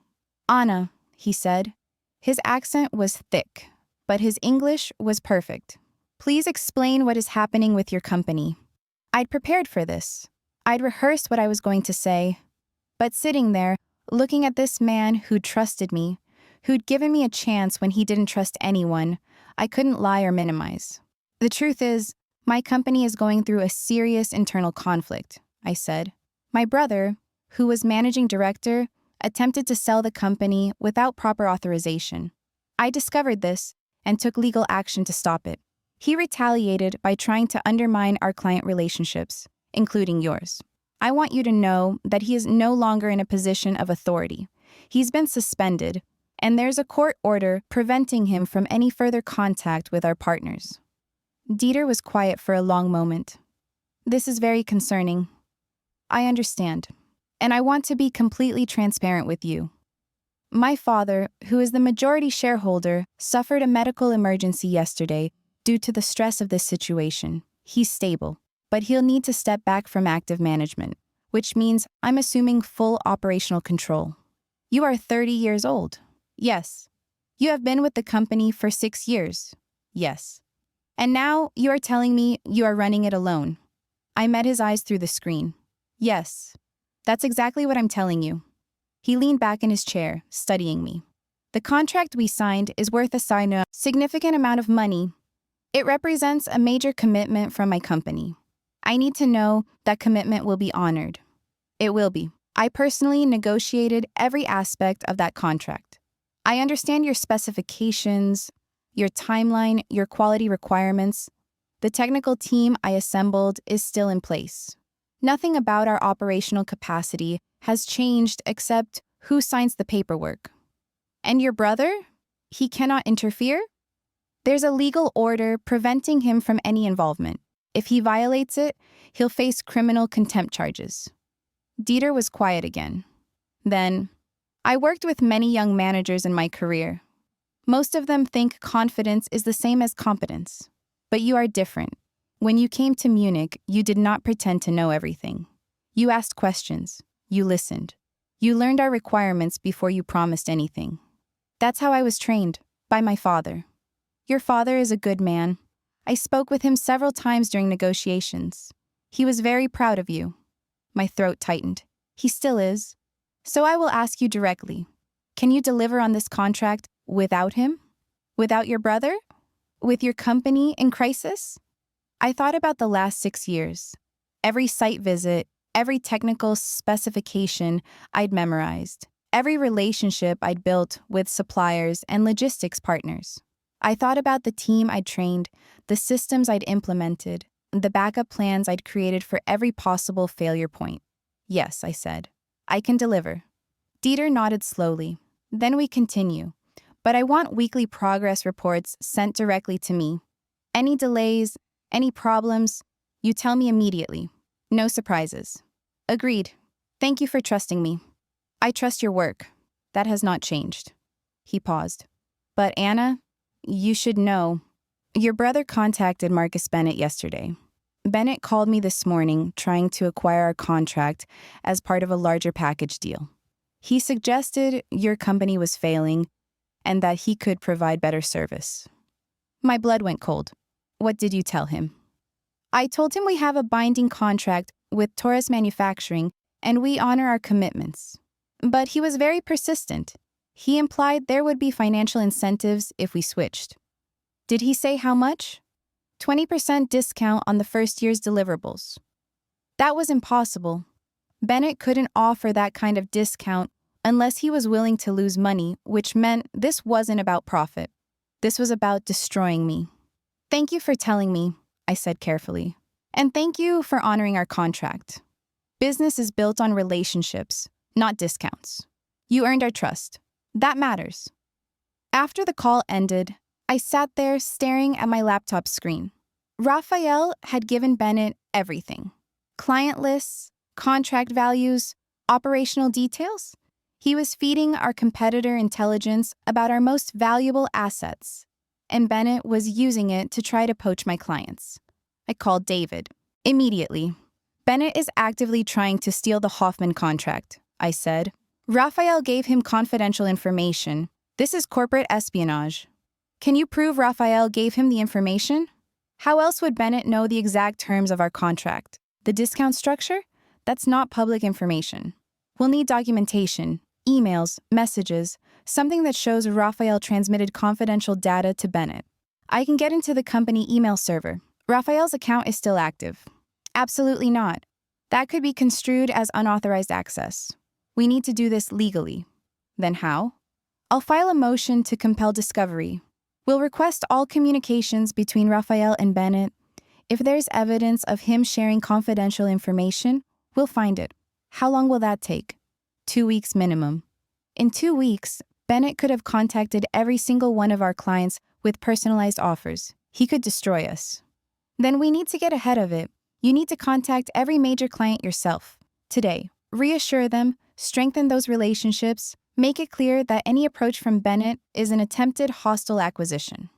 Speaker 1: Anna, he said. His accent was thick, but his English was perfect. Please explain what is happening with your company. I'd prepared for this. I'd rehearsed what I was going to say. But sitting there, looking at this man who'd trusted me, who'd given me a chance when he didn't trust anyone, I couldn't lie or minimize. The truth is, my company is going through a serious internal conflict, I said. My brother, who was managing director, attempted to sell the company without proper authorization. I discovered this and took legal action to stop it. He retaliated by trying to undermine our client relationships, including yours. I want you to know that he is no longer in a position of authority. He's been suspended, and there's a court order preventing him from any further contact with our partners. Dieter was quiet for a long moment. This is very concerning. I understand, and I want to be completely transparent with you. My father, who is the majority shareholder, suffered a medical emergency yesterday due to the stress of this situation. He's stable, but he'll need to step back from active management, which means I'm assuming full operational control. You are 30 years old. Yes. You have been with the company for 6 years. Yes. And now you are telling me you are running it alone. I met his eyes through the screen. Yes. That's exactly what I'm telling you. He leaned back in his chair, studying me. The contract we signed is worth a significant amount of money. It represents a major commitment from my company. I need to know that commitment will be honored. It will be. I personally negotiated every aspect of that contract. I understand your specifications, your timeline, your quality requirements. The technical team I assembled is still in place. Nothing about our operational capacity has changed except who signs the paperwork. And your brother? He cannot interfere? There's a legal order preventing him from any involvement. If he violates it, he'll face criminal contempt charges. Dieter was quiet again. Then, I worked with many young managers in my career. Most of them think confidence is the same as competence. But you are different. When you came to Munich, you did not pretend to know everything. You asked questions. You listened. You learned our requirements before you promised anything. That's how I was trained, by my father. Your father is a good man. I spoke with him several times during negotiations. He was very proud of you. My throat tightened. He still is. So I will ask you directly. Can you deliver on this contract without him? Without your brother? With your company in crisis? I thought about the last 6 years. Every site visit, every technical specification I'd memorized, every relationship I'd built with suppliers and logistics partners. I thought about the team I'd trained, the systems I'd implemented, the backup plans I'd created for every possible failure point. Yes, I said. I can deliver. Dieter nodded slowly. Then we continue. But I want weekly progress reports sent directly to me. Any delays, any problems, you tell me immediately. No surprises. Agreed. Thank you for trusting me. I trust your work. That has not changed. He paused. But Anna, you should know. Your brother contacted Marcus Bennett yesterday. Bennett called me this morning trying to acquire our contract as part of a larger package deal. He suggested your company was failing and that he could provide better service. My blood went cold. What did you tell him? I told him we have a binding contract with Taurus Manufacturing and we honor our commitments. But he was very persistent. He implied there would be financial incentives if we switched. Did he say how much? 20% discount on the first year's deliverables. That was impossible. Bennett couldn't offer that kind of discount unless he was willing to lose money, which meant this wasn't about profit. This was about destroying me. Thank you for telling me, I said carefully. And thank you for honoring our contract. Business is built on relationships, not discounts. You earned our trust. That matters. After the call ended, I sat there staring at my laptop screen. Raphael had given Bennett everything. Client lists, contract values, operational details. He was feeding our competitor intelligence about our most valuable assets, and Bennett was using it to try to poach my clients. I called David. Immediately. Bennett is actively trying to steal the Hoffman contract, I said. Raphael gave him confidential information. This is corporate espionage. Can you prove Raphael gave him the information? How else would Bennett know the exact terms of our contract? The discount structure? That's not public information. We'll need documentation, emails, messages, something that shows Raphael transmitted confidential data to Bennett. I can get into the company email server. Raphael's account is still active. Absolutely not. That could be construed as unauthorized access. We need to do this legally. Then how? I'll file a motion to compel discovery. We'll request all communications between Raphael and Bennett. If there's evidence of him sharing confidential information, we'll find it. How long will that take? 2 weeks minimum. In 2 weeks, Bennett could have contacted every single one of our clients with personalized offers. He could destroy us. Then we need to get ahead of it. You need to contact every major client yourself. Today, reassure them, strengthen those relationships, make it clear that any approach from Bennett is an attempted hostile acquisition.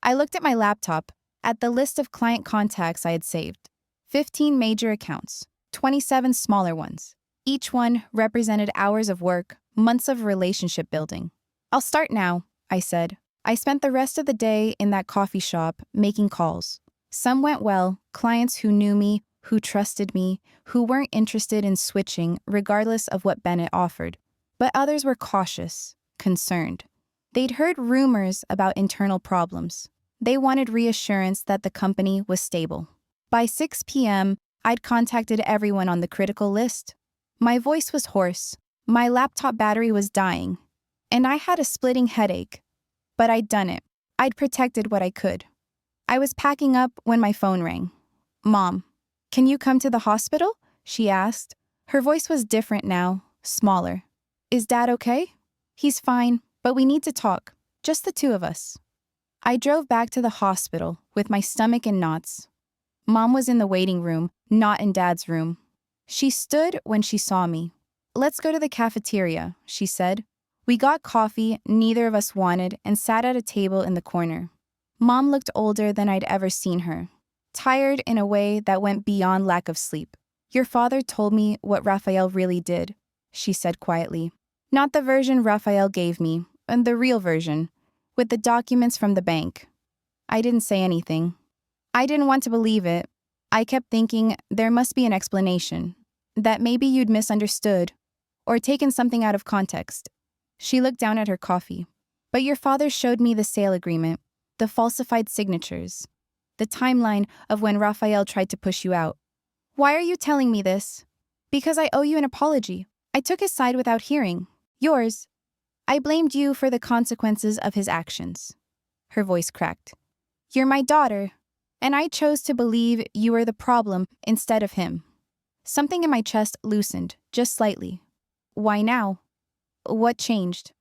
Speaker 1: I looked at my laptop, at the list of client contacts I had saved. 15 major accounts, 27 smaller ones. Each one represented hours of work, months of relationship building. I'll start now, I said. I spent the rest of the day in that coffee shop making calls. Some went well, clients who knew me, who trusted me, who weren't interested in switching regardless of what Bennett offered. But others were cautious, concerned. They'd heard rumors about internal problems. They wanted reassurance that the company was stable. By 6 p.m., I'd contacted everyone on the critical list. My voice was hoarse, my laptop battery was dying, and I had a splitting headache. But I'd done it. I'd protected what I could. I was packing up when my phone rang. "Mom, can you come to the hospital?" she asked. Her voice was different now, smaller. "Is Dad okay?" "He's fine, but we need to talk. Just the two of us." I drove back to the hospital with my stomach in knots. Mom was in the waiting room, not in Dad's room. She stood when she saw me. "Let's go to the cafeteria," she said. We got coffee neither of us wanted and sat at a table in the corner. Mom looked older than I'd ever seen her, tired in a way that went beyond lack of sleep. "Your father told me what Raphael really did," she said quietly. "Not the version Raphael gave me, and the real version, with the documents from the bank." I didn't say anything. I didn't want to believe it. I kept thinking there must be an explanation, that maybe you'd misunderstood, or taken something out of context. She looked down at her coffee. "But your father showed me the sale agreement, the falsified signatures, the timeline of when Raphael tried to push you out." "Why are you telling me this?" "Because I owe you an apology. I took his side without hearing yours. I blamed you for the consequences of his actions." Her voice cracked. "You're my daughter, and I chose to believe you were the problem instead of him." Something in my chest loosened, just slightly. "Why now?" "What changed?"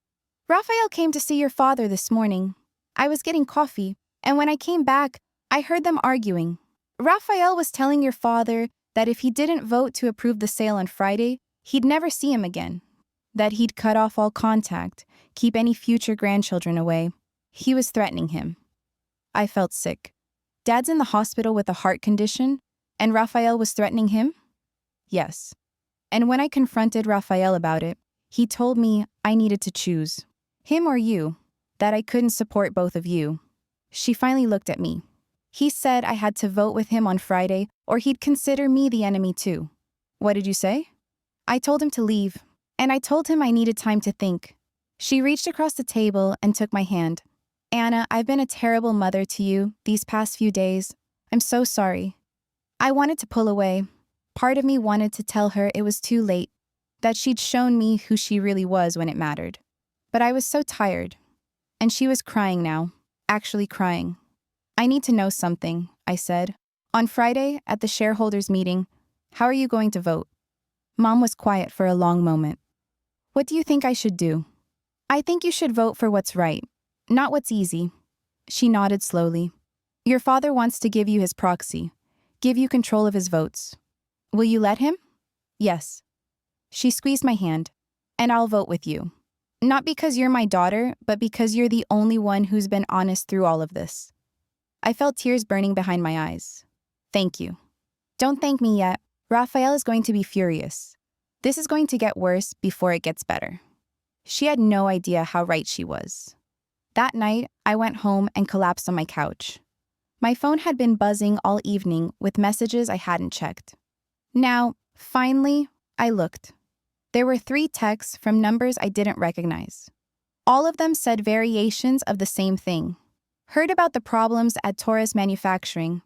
Speaker 1: "Raphael came to see your father this morning. I was getting coffee, and when I came back, I heard them arguing. Raphael was telling your father that if he didn't vote to approve the sale on Friday, he'd never see him again. That he'd cut off all contact, keep any future grandchildren away. He was threatening him." I felt sick. Dad's in the hospital with a heart condition, and Raphael was threatening him? Yes. And when I confronted Raphael about it, he told me I needed to choose, him or you, that I couldn't support both of you. She finally looked at me. He said I had to vote with him on Friday or he'd consider me the enemy too. What did you say? I told him to leave, and I told him I needed time to think. She reached across the table and took my hand. "Anna, I've been a terrible mother to you these past few days. I'm so sorry." I wanted to pull away. Part of me wanted to tell her it was too late, that she'd shown me who she really was when it mattered. But I was so tired. And she was crying now, actually crying. "I need to know something," I said. "On Friday, at the shareholders' meeting, how are you going to vote?" Mom was quiet for a long moment. "What do you think I should do?" "I think you should vote for what's right, not what's easy." She nodded slowly. "Your father wants to give you his proxy, give you control of his votes. Will you let him?" "Yes." She squeezed my hand. "And I'll vote with you. Not because you're my daughter, but because you're the only one who's been honest through all of this." I felt tears burning behind my eyes. "Thank you." "Don't thank me yet. Raphael is going to be furious. This is going to get worse before it gets better." She had no idea how right she was. That night, I went home and collapsed on my couch. My phone had been buzzing all evening with messages I hadn't checked. Now, finally, I looked. There were 3 texts from numbers I didn't recognize. All of them said variations of the same thing. Heard about the problems at Taurus Manufacturing.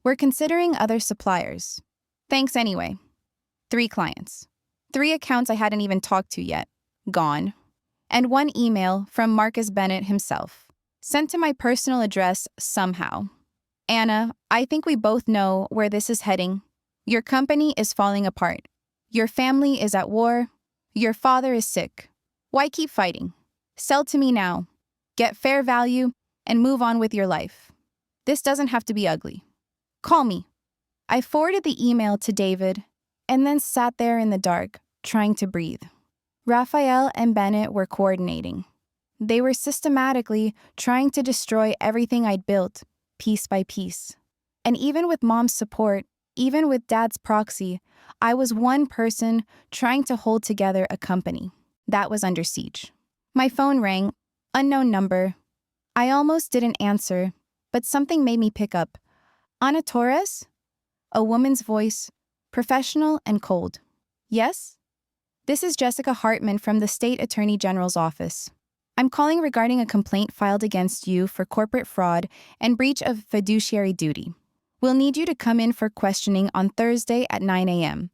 Speaker 1: We're considering other suppliers. Thanks anyway. 3 clients. 3 accounts I hadn't even talked to yet. Gone. And 1 email from Marcus Bennett himself, sent to my personal address somehow. "Anna, I think we both know where this is heading. Your company is falling apart. Your family is at war. Your father is sick. Why keep fighting? Sell to me now. Get fair value and move on with your life. This doesn't have to be ugly. Call me. I forwarded the email to David and then sat there in the dark, trying to breathe. Raphael and Bennett were coordinating. They were systematically trying to destroy everything I'd built, piece by piece. And even with Mom's support, even with Dad's proxy, I was one person trying to hold together a company that was under siege. My phone rang, unknown number. I almost didn't answer, but something made me pick up. Ana Torres? A woman's voice, professional and cold. Yes? This is Jessica Hartman from the State Attorney General's office. I'm calling regarding a complaint filed against you for corporate fraud and breach of fiduciary duty. We'll need you to come in for questioning on Thursday at 9 a.m.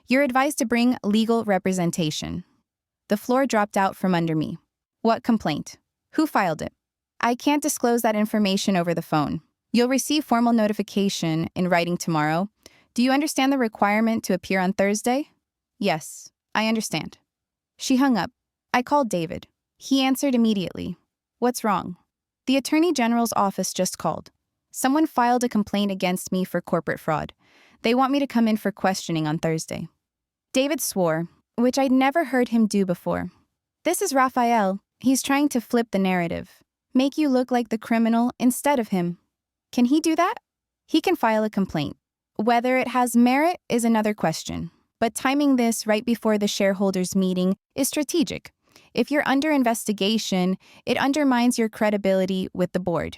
Speaker 1: You're advised to bring legal representation. The floor dropped out from under me. What complaint? Who filed it? I can't disclose that information over the phone. You'll receive formal notification in writing tomorrow. Do you understand the requirement to appear on Thursday? Yes, I understand. She hung up. I called David. He answered immediately. What's wrong? The Attorney General's office just called. Someone filed a complaint against me for corporate fraud. They want me to come in for questioning on Thursday. David swore, which I'd never heard him do before. This is Raphael. He's trying to flip the narrative, make you look like the criminal instead of him. Can he do that? He can file a complaint. Whether it has merit is another question. But timing this right before the shareholders' meeting is strategic. If you're under investigation, it undermines your credibility with the board.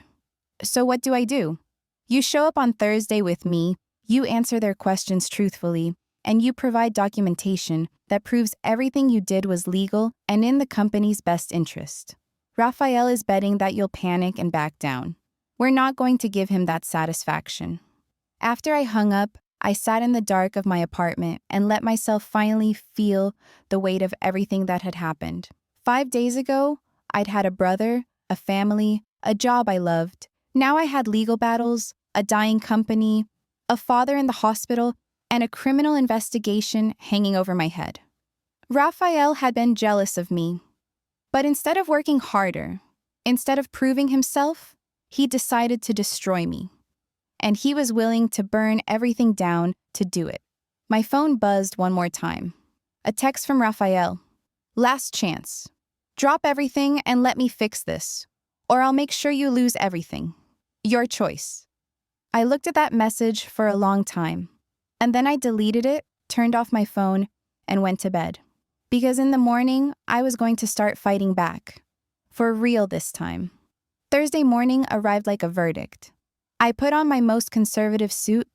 Speaker 1: So what do? You show up on Thursday with me, you answer their questions truthfully, and you provide documentation that proves everything you did was legal and in the company's best interest. Raphael is betting that you'll panic and back down. We're not going to give him that satisfaction. After I hung up, I sat in the dark of my apartment and let myself finally feel the weight of everything that had happened. 5 days ago, I'd had a brother, a family, a job I loved. Now I had legal battles, a dying company, a father in the hospital, and a criminal investigation hanging over my head. Raphael had been jealous of me. But instead of working harder, instead of proving himself, he decided to destroy me. And he was willing to burn everything down to do it. My phone buzzed one more time. A text from Raphael. Last chance. Drop everything and let me fix this, or I'll make sure you lose everything. Your choice. I looked at that message for a long time, and then I deleted it, turned off my phone, and went to bed. Because in the morning, I was going to start fighting back. For real this time. Thursday morning arrived like a verdict. I put on my most conservative suit,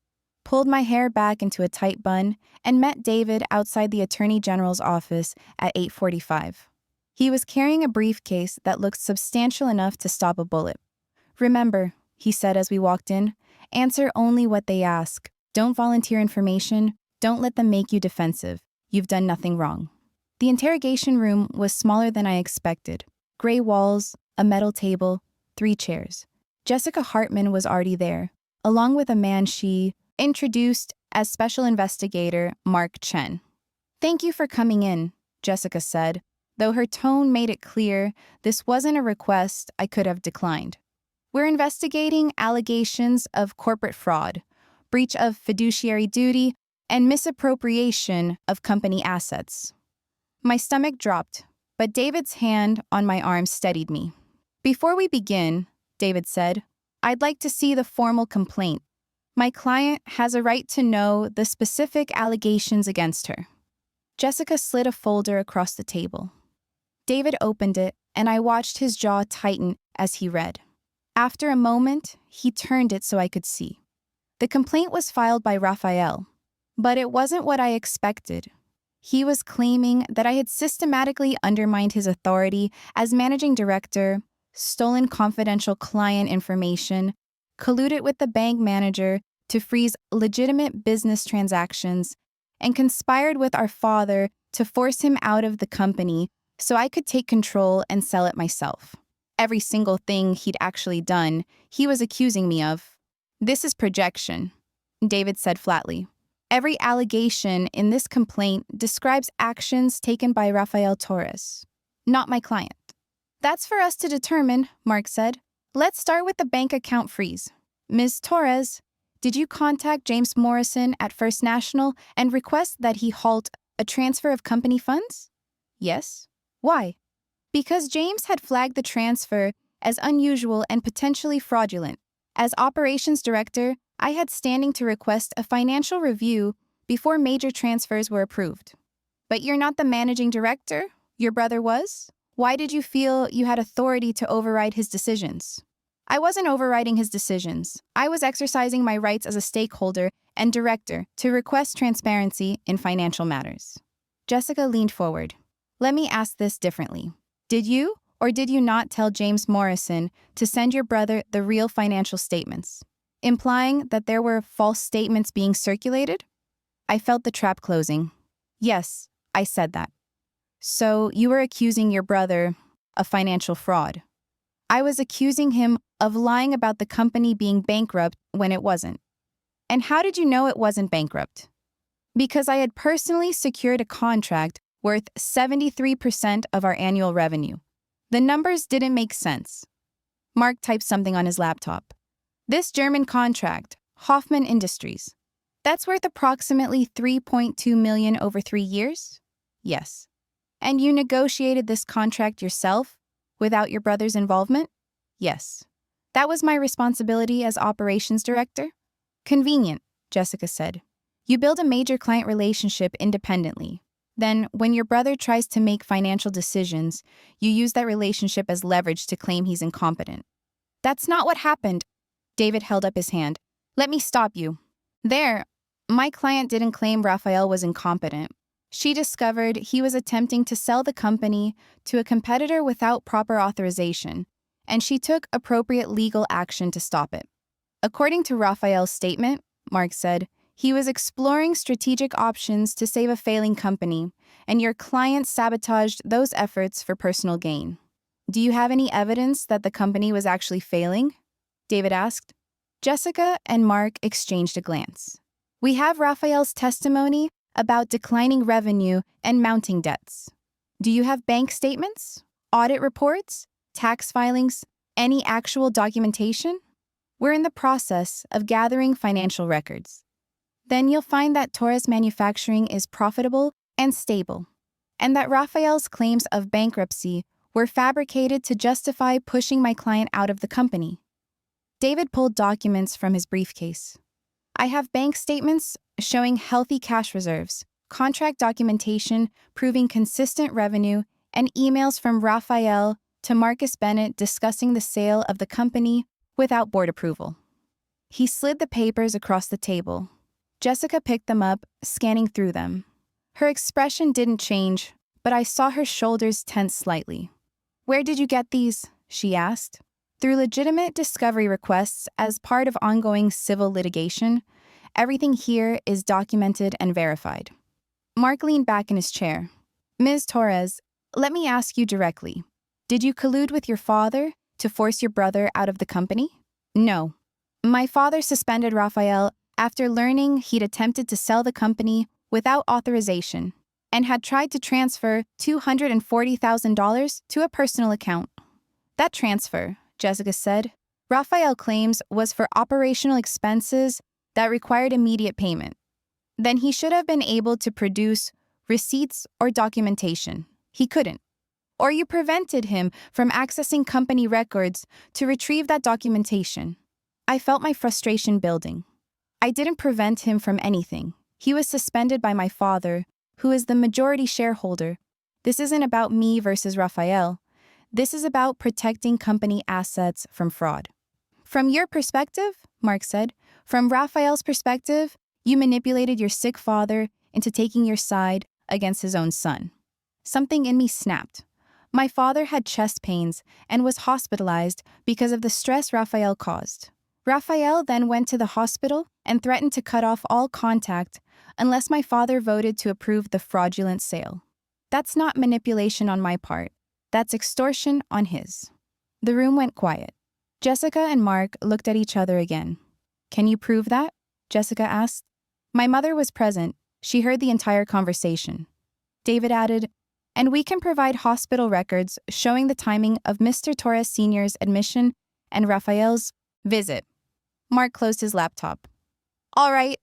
Speaker 1: pulled my hair back into a tight bun, and met David outside the Attorney General's office at 8:45. He was carrying a briefcase that looked substantial enough to stop a bullet. Remember, he said as we walked in, answer only what they ask. Don't volunteer information. Don't let them make you defensive. You've done nothing wrong. The interrogation room was smaller than I expected. Gray walls, a metal table, 3 chairs. Jessica Hartman was already there, along with a man she introduced as Special Investigator Mark Chen. Thank you for coming in, Jessica said, though her tone made it clear this wasn't a request I could have declined. We're investigating allegations of corporate fraud, breach of fiduciary duty, and misappropriation of company assets. My stomach dropped, but David's hand on my arm steadied me. Before we begin, David said, I'd like to see the formal complaint. My client has a right to know the specific allegations against her. Jessica slid a folder across the table. David opened it, and I watched his jaw tighten as he read. After a moment, he turned it so I could see. The complaint was filed by Raphael, but it wasn't what I expected. He was claiming that I had systematically undermined his authority as managing director, stolen confidential client information, colluded with the bank manager to freeze legitimate business transactions, and conspired with our father to force him out of the company so I could take control and sell it myself. Every single thing he'd actually done, he was accusing me of. This is projection, David said flatly. Every allegation in this complaint describes actions taken by Rafael Torres, not my client. That's for us to determine, Mark said. Let's start with the bank account freeze. Ms. Torres, did you contact James Morrison at First National and request that he halt a transfer of company funds? Yes. Why? Because James had flagged the transfer as unusual and potentially fraudulent. As operations director, I had standing to request a financial review before major transfers were approved. But you're not the managing director? Your brother was? Why did you feel you had authority to override his decisions? I wasn't overriding his decisions. I was exercising my rights as a stakeholder and director to request transparency in financial matters. Jessica leaned forward. Let me ask this differently. Did you or did you not tell James Morrison to send your brother the real financial statements, implying that there were false statements being circulated? I felt the trap closing. Yes, I said that. So you were accusing your brother of financial fraud. I was accusing him of lying about the company being bankrupt when it wasn't. And how did you know it wasn't bankrupt? Because I had personally secured a contract worth 73% of our annual revenue. The numbers didn't make sense. Mark typed something on his laptop. This German contract, Hoffman Industries, that's worth approximately $3.2 million over 3 years? Yes. And you negotiated this contract yourself, without your brother's involvement? Yes. That was my responsibility as operations director? Convenient, Jessica said. You build a major client relationship independently. Then, when your brother tries to make financial decisions, you use that relationship as leverage to claim he's incompetent. That's not what happened. David held up his hand. Let me stop you. There, my client didn't claim Raphael was incompetent. She discovered he was attempting to sell the company to a competitor without proper authorization, and she took appropriate legal action to stop it. According to Raphael's statement, Mark said, he was exploring strategic options to save a failing company, and your client sabotaged those efforts for personal gain. Do you have any evidence that the company was actually failing? David asked. Jessica and Mark exchanged a glance. We have Raphael's testimony about declining revenue and mounting debts. Do you have bank statements, audit reports, tax filings, any actual documentation? We're in the process of gathering financial records. Then you'll find that Torres Manufacturing is profitable and stable, and that Raphael's claims of bankruptcy were fabricated to justify pushing my client out of the company. David pulled documents from his briefcase. I have bank statements showing healthy cash reserves, contract documentation proving consistent revenue, and emails from Raphael to Marcus Bennett discussing the sale of the company without board approval. He slid the papers across the table. Jessica picked them up, scanning through them. Her expression didn't change, but I saw her shoulders tense slightly. Where did you get these? She asked. Through legitimate discovery requests as part of ongoing civil litigation, everything here is documented and verified. Mark leaned back in his chair. Ms. Torres, let me ask you directly. Did you collude with your father to force your brother out of the company? No. My father suspended Raphael after learning he'd attempted to sell the company without authorization and had tried to transfer $240,000 to a personal account. That transfer, Jessica said, Raphael claims was for operational expenses that required immediate payment. Then he should have been able to produce receipts or documentation. He couldn't. Or you prevented him from accessing company records to retrieve that documentation. I felt my frustration building. I didn't prevent him from anything. He was suspended by my father, who is the majority shareholder. This isn't about me versus Raphael. This is about protecting company assets from fraud. From your perspective, Mark said, from Raphael's perspective, you manipulated your sick father into taking your side against his own son. Something in me snapped. My father had chest pains and was hospitalized because of the stress Raphael caused. Raphael then went to the hospital and threatened to cut off all contact unless my father voted to approve the fraudulent sale. That's not manipulation on my part. That's extortion on his. The room went quiet. Jessica and Mark looked at each other again. Can you prove that? Jessica asked. My mother was present. She heard the entire conversation. David added, and we can provide hospital records showing the timing of Mr. Torres Sr.'s admission and Rafael's visit. Mark closed his laptop. All right,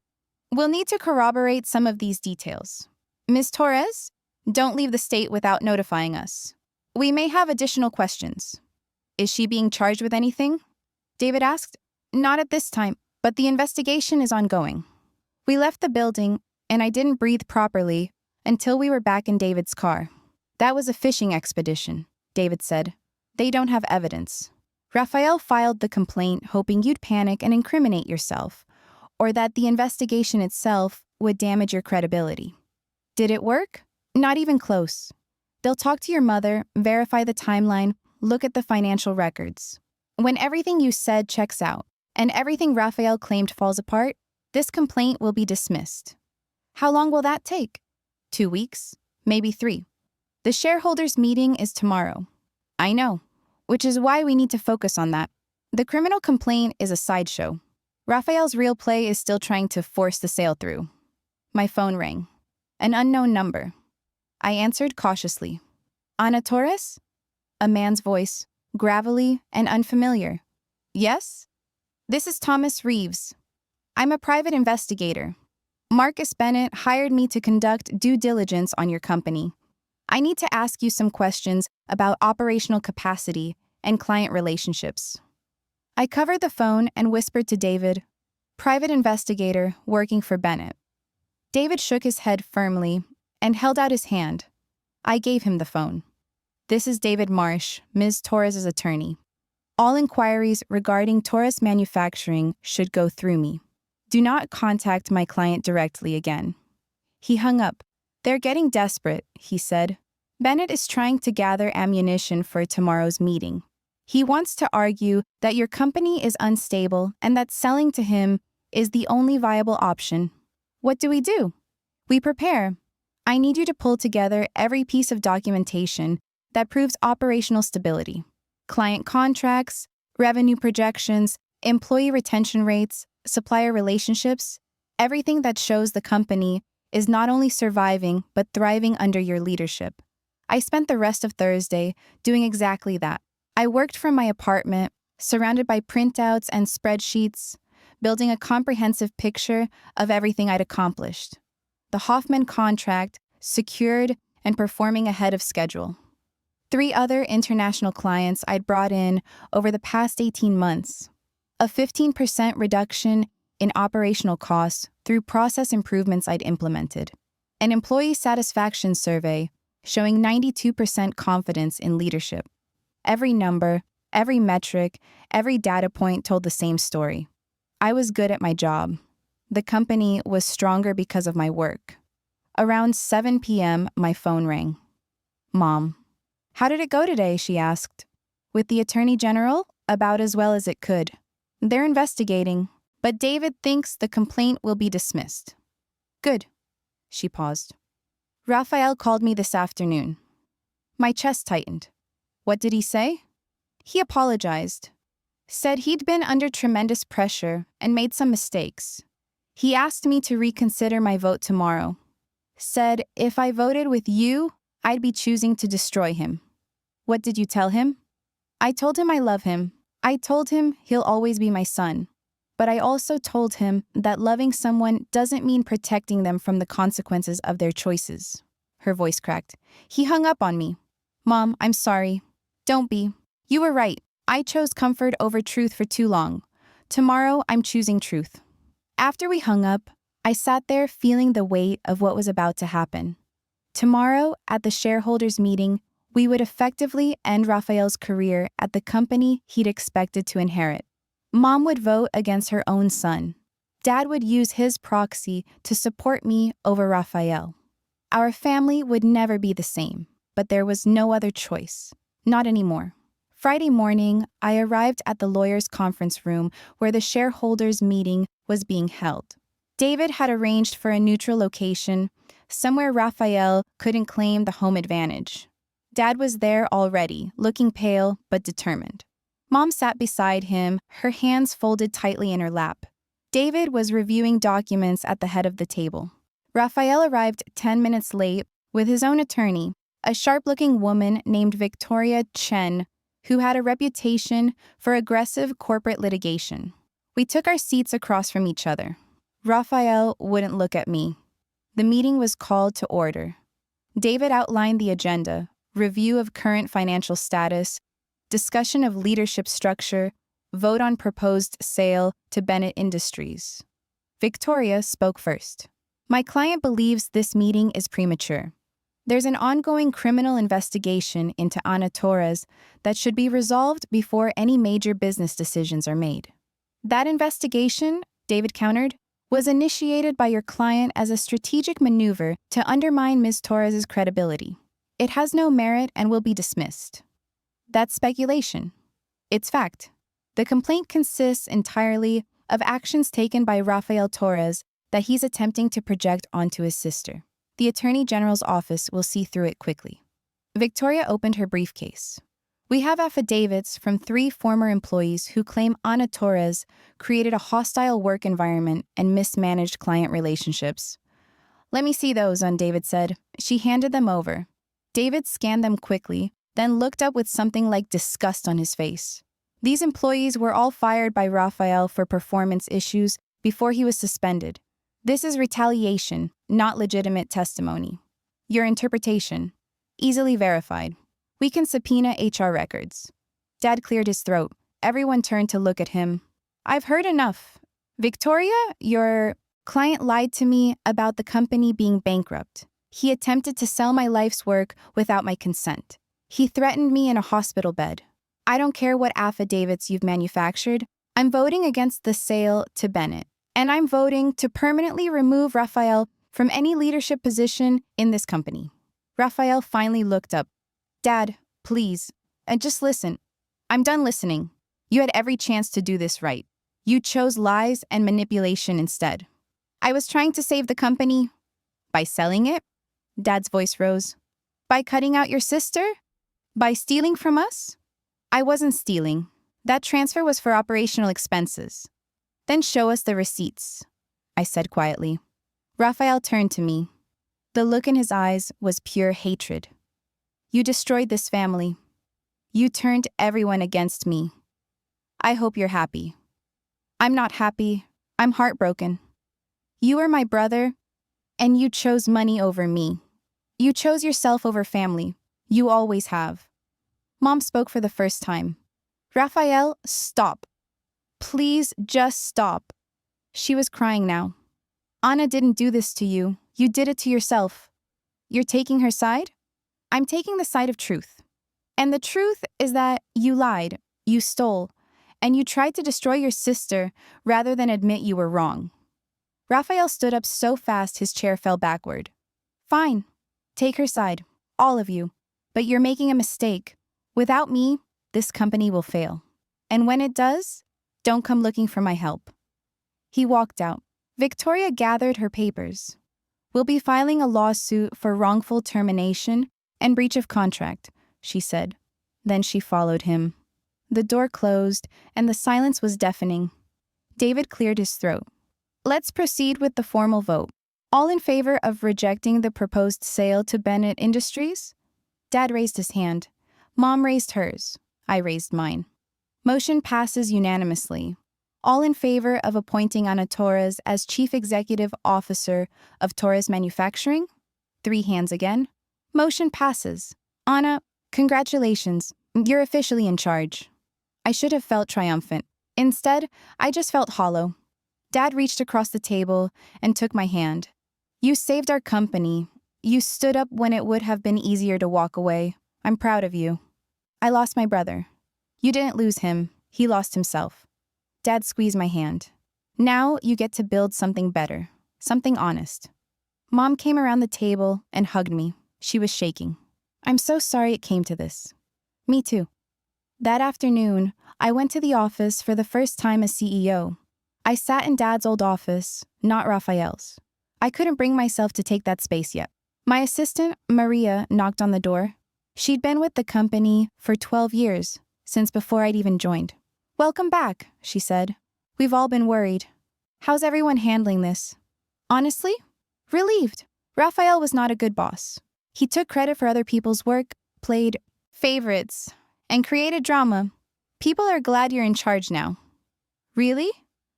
Speaker 1: we'll need to corroborate some of these details. Ms. Torres, don't leave the state without notifying us. We may have additional questions. Is she being charged with anything? David asked. Not at this time, but the investigation is ongoing. We left the building, and I didn't breathe properly until we were back in David's car. That was a fishing expedition, David said. They don't have evidence. Rafael filed the complaint hoping you'd panic and incriminate yourself, or that the investigation itself would damage your credibility. Did it work? Not even close. They'll talk to your mother, verify the timeline, look at the financial records. When everything you said checks out, and everything Rafael claimed falls apart, this complaint will be dismissed. How long will that take? 2 weeks? Maybe 3. The shareholders' meeting is tomorrow. I know, which is why we need to focus on that. The criminal complaint is a sideshow. Rafael's real play is still trying to force the sale through. My phone rang. An unknown number. I answered cautiously. Ana Torres? A man's voice, gravelly and unfamiliar. Yes? This is Thomas Reeves. I'm a private investigator. Marcus Bennett hired me to conduct due diligence on your company. I need to ask you some questions about operational capacity and client relationships. I covered the phone and whispered to David, private investigator working for Bennett. David shook his head firmly and held out his hand. I gave him the phone. This is David Marsh, Ms. Torres' attorney. All inquiries regarding Torres Manufacturing should go through me. Do not contact my client directly again. He hung up. They're getting desperate, he said. Bennett is trying to gather ammunition for tomorrow's meeting. He wants to argue that your company is unstable and that selling to him is the only viable option. What do? We prepare. I need you to pull together every piece of documentation that proves operational stability. Client contracts, revenue projections, employee retention rates, supplier relationships, everything that shows the company is not only surviving but thriving under your leadership. I spent the rest of Thursday doing exactly that. I worked from my apartment, surrounded by printouts and spreadsheets, building a comprehensive picture of everything I'd accomplished. The Hoffman contract, secured and performing ahead of schedule. 3 other international clients I'd brought in over the past 18 months. A 15% reduction in operational costs through process improvements I'd implemented. An employee satisfaction survey showing 92% confidence in leadership. Every number, every metric, every data point told the same story. I was good at my job. The company was stronger because of my work. Around 7 p.m., my phone rang. Mom. How did it go today? She asked. With the Attorney General? About as well as it could. They're investigating, but David thinks the complaint will be dismissed. Good. She paused. Rafael called me this afternoon. My chest tightened. What did he say? He apologized. Said he'd been under tremendous pressure and made some mistakes. He asked me to reconsider my vote tomorrow. Said if I voted with you, I'd be choosing to destroy him. What did you tell him? I told him I love him. I told him he'll always be my son. But I also told him that loving someone doesn't mean protecting them from the consequences of their choices. Her voice cracked. He hung up on me. Mom, I'm sorry. Don't be. You were right. I chose comfort over truth for too long. Tomorrow, I'm choosing truth. After we hung up, I sat there feeling the weight of what was about to happen. Tomorrow, at the shareholders' meeting, we would effectively end Rafael's career at the company he'd expected to inherit. Mom would vote against her own son. Dad would use his proxy to support me over Rafael. Our family would never be the same, but there was no other choice. Not anymore. Friday morning, I arrived at the lawyers' conference room where the shareholders' meeting was being held. David had arranged for a neutral location, somewhere Rafael couldn't claim the home advantage. Dad was there already, looking pale but determined. Mom sat beside him, her hands folded tightly in her lap. David was reviewing documents at the head of the table. Rafael arrived 10 minutes late with his own attorney, a sharp-looking woman named Victoria Chen, who had a reputation for aggressive corporate litigation. We took our seats across from each other. Raphael wouldn't look at me. The meeting was called to order. David outlined the agenda: review of current financial status, discussion of leadership structure, vote on proposed sale to Bennett Industries. Victoria spoke first. My client believes this meeting is premature. There's an ongoing criminal investigation into Ana Torres that should be resolved before any major business decisions are made. That investigation, David countered, was initiated by your client as a strategic maneuver to undermine Ms. Torres's credibility. It has no merit and will be dismissed. That's speculation. It's fact. The complaint consists entirely of actions taken by Rafael Torres that he's attempting to project onto his sister. The Attorney General's office will see through it quickly. Victoria opened her briefcase. We have affidavits from 3 former employees who claim Ana Torres created a hostile work environment and mismanaged client relationships. Let me see those, David said. She handed them over. David scanned them quickly, then looked up with something like disgust on his face. These employees were all fired by Rafael for performance issues before he was suspended. This is retaliation, not legitimate testimony. Your interpretation, easily verified. We can subpoena HR records. Dad cleared his throat. Everyone turned to look at him. I've heard enough. Victoria, your client lied to me about the company being bankrupt. He attempted to sell my life's work without my consent. He threatened me in a hospital bed. I don't care what affidavits you've manufactured. I'm voting against the sale to Bennett. And I'm voting to permanently remove Rafael from any leadership position in this company. Rafael finally looked up. Dad, please, and just listen. I'm done listening. You had every chance to do this right. You chose lies and manipulation instead. I was trying to save the company. By selling it? Dad's voice rose. By cutting out your sister? By stealing from us? I wasn't stealing. That transfer was for operational expenses. Then show us the receipts, I said quietly. Rafael turned to me. The look in his eyes was pure hatred. You destroyed this family. You turned everyone against me. I hope you're happy. I'm not happy. I'm heartbroken. You are my brother, and you chose money over me. You chose yourself over family. You always have. Mom spoke for the first time. Rafael, stop. Please just stop. She was crying now. Ana didn't do this to you. You did it to yourself. You're taking her side? I'm taking the side of truth. And the truth is that you lied, you stole, and you tried to destroy your sister rather than admit you were wrong. Rafael stood up so fast his chair fell backward. Fine. Take her side, all of you. But you're making a mistake. Without me, this company will fail. And when it does, don't come looking for my help. He walked out. Victoria gathered her papers. We'll be filing a lawsuit for wrongful termination and breach of contract, she said. Then she followed him. The door closed, and the silence was deafening. David cleared his throat. Let's proceed with the formal vote. All in favor of rejecting the proposed sale to Bennett Industries? Dad raised his hand. Mom raised hers. I raised mine. Motion passes unanimously. All in favor of appointing Ana Torres as Chief Executive Officer of Torres Manufacturing? 3 hands again. Motion passes. Ana, congratulations. You're officially in charge. I should have felt triumphant. Instead, I just felt hollow. Dad reached across the table and took my hand. You saved our company. You stood up when it would have been easier to walk away. I'm proud of you. I lost my brother. You didn't lose him. He lost himself. Dad squeezed my hand. Now you get to build something better, something honest. Mom came around the table and hugged me. She was shaking. I'm so sorry it came to this. Me too. That afternoon, I went to the office for the first time as CEO. I sat in Dad's old office, not Rafael's. I couldn't bring myself to take that space yet. My assistant, Maria, knocked on the door. She'd been with the company for 12 years, since before I'd even joined. Welcome back, she said. We've all been worried. How's everyone handling this? Honestly? Relieved. Rafael was not a good boss. He took credit for other people's work, played favorites, and created drama. People are glad you're in charge now. Really?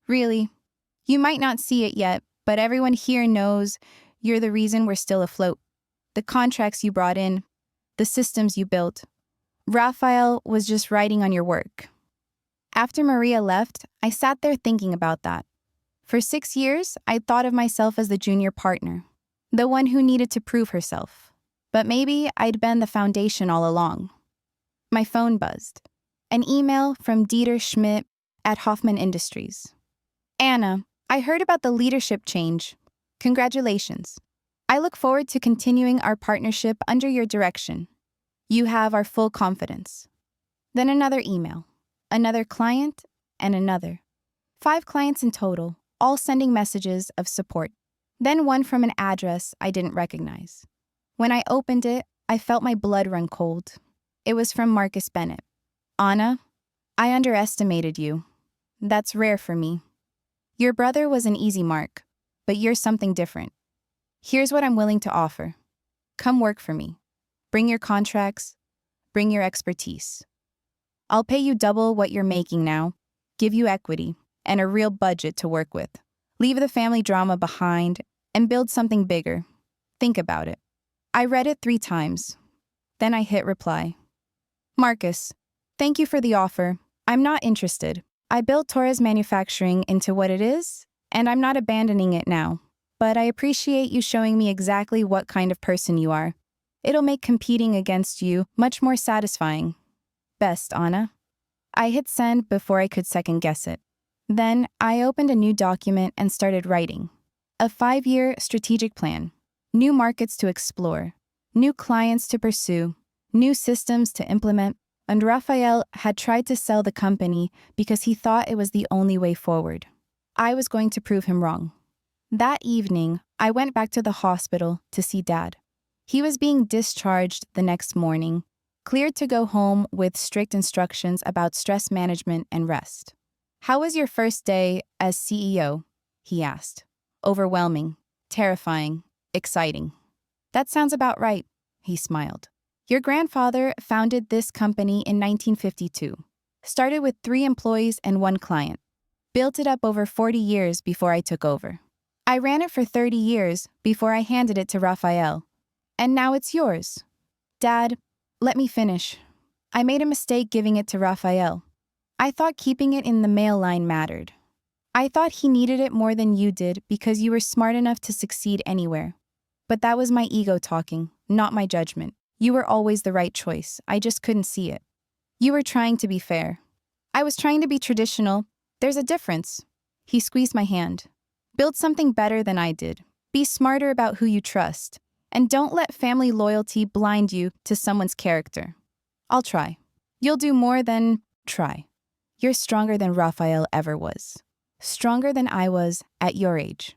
Speaker 1: Really. You might not see it yet, but everyone here knows you're the reason we're still afloat. The contracts you brought in, the systems you built. Raphael was just writing on your work. After Maria left, I sat there thinking about that. For 6 years, I'd thought of myself as the junior partner, the one who needed to prove herself. But maybe I'd been the foundation all along. My phone buzzed. An email from Dieter Schmidt at Hoffman Industries. Anna, I heard about the leadership change. Congratulations. I look forward to continuing our partnership under your direction. You have our full confidence. Then another email, another client, and another. 5 clients in total, all sending messages of support. Then one from an address I didn't recognize. When I opened it, I felt my blood run cold. It was from Marcus Bennett. Anna, I underestimated you. That's rare for me. Your brother was an easy mark, but you're something different. Here's what I'm willing to offer. Come work for me. Bring your contracts. Bring your expertise. I'll pay you double what you're making now, give you equity, and a real budget to work with. Leave the family drama behind and build something bigger. Think about it. I read it 3 times. Then I hit reply. Marcus, thank you for the offer. I'm not interested. I built Torres Manufacturing into what it is, and I'm not abandoning it now. But I appreciate you showing me exactly what kind of person you are. It'll make competing against you much more satisfying. Best, Anna. I hit send before I could second guess it. Then I opened a new document and started writing. A 5-year strategic plan. New markets to explore. New clients to pursue. New systems to implement. And Raphael had tried to sell the company because he thought it was the only way forward. I was going to prove him wrong. That evening, I went back to the hospital to see Dad. He was being discharged the next morning, cleared to go home with strict instructions about stress management and rest. How was your first day as CEO? He asked. Overwhelming, terrifying, exciting. That sounds about right, he smiled. Your grandfather founded this company in 1952, started with 3 employees and 1 client, built it up over 40 years before I took over. I ran it for 30 years before I handed it to Raphael, and now it's yours. Dad, let me finish. I made a mistake giving it to Raphael. I thought keeping it in the mail line mattered. I thought he needed it more than you did because you were smart enough to succeed anywhere. But that was my ego talking, not my judgment. You were always the right choice. I just couldn't see it. You were trying to be fair. I was trying to be traditional. There's a difference. He squeezed my hand. Build something better than I did. Be smarter about who you trust. And don't let family loyalty blind you to someone's character. I'll try. You'll do more than try. You're stronger than Raphael ever was. Stronger than I was at your age.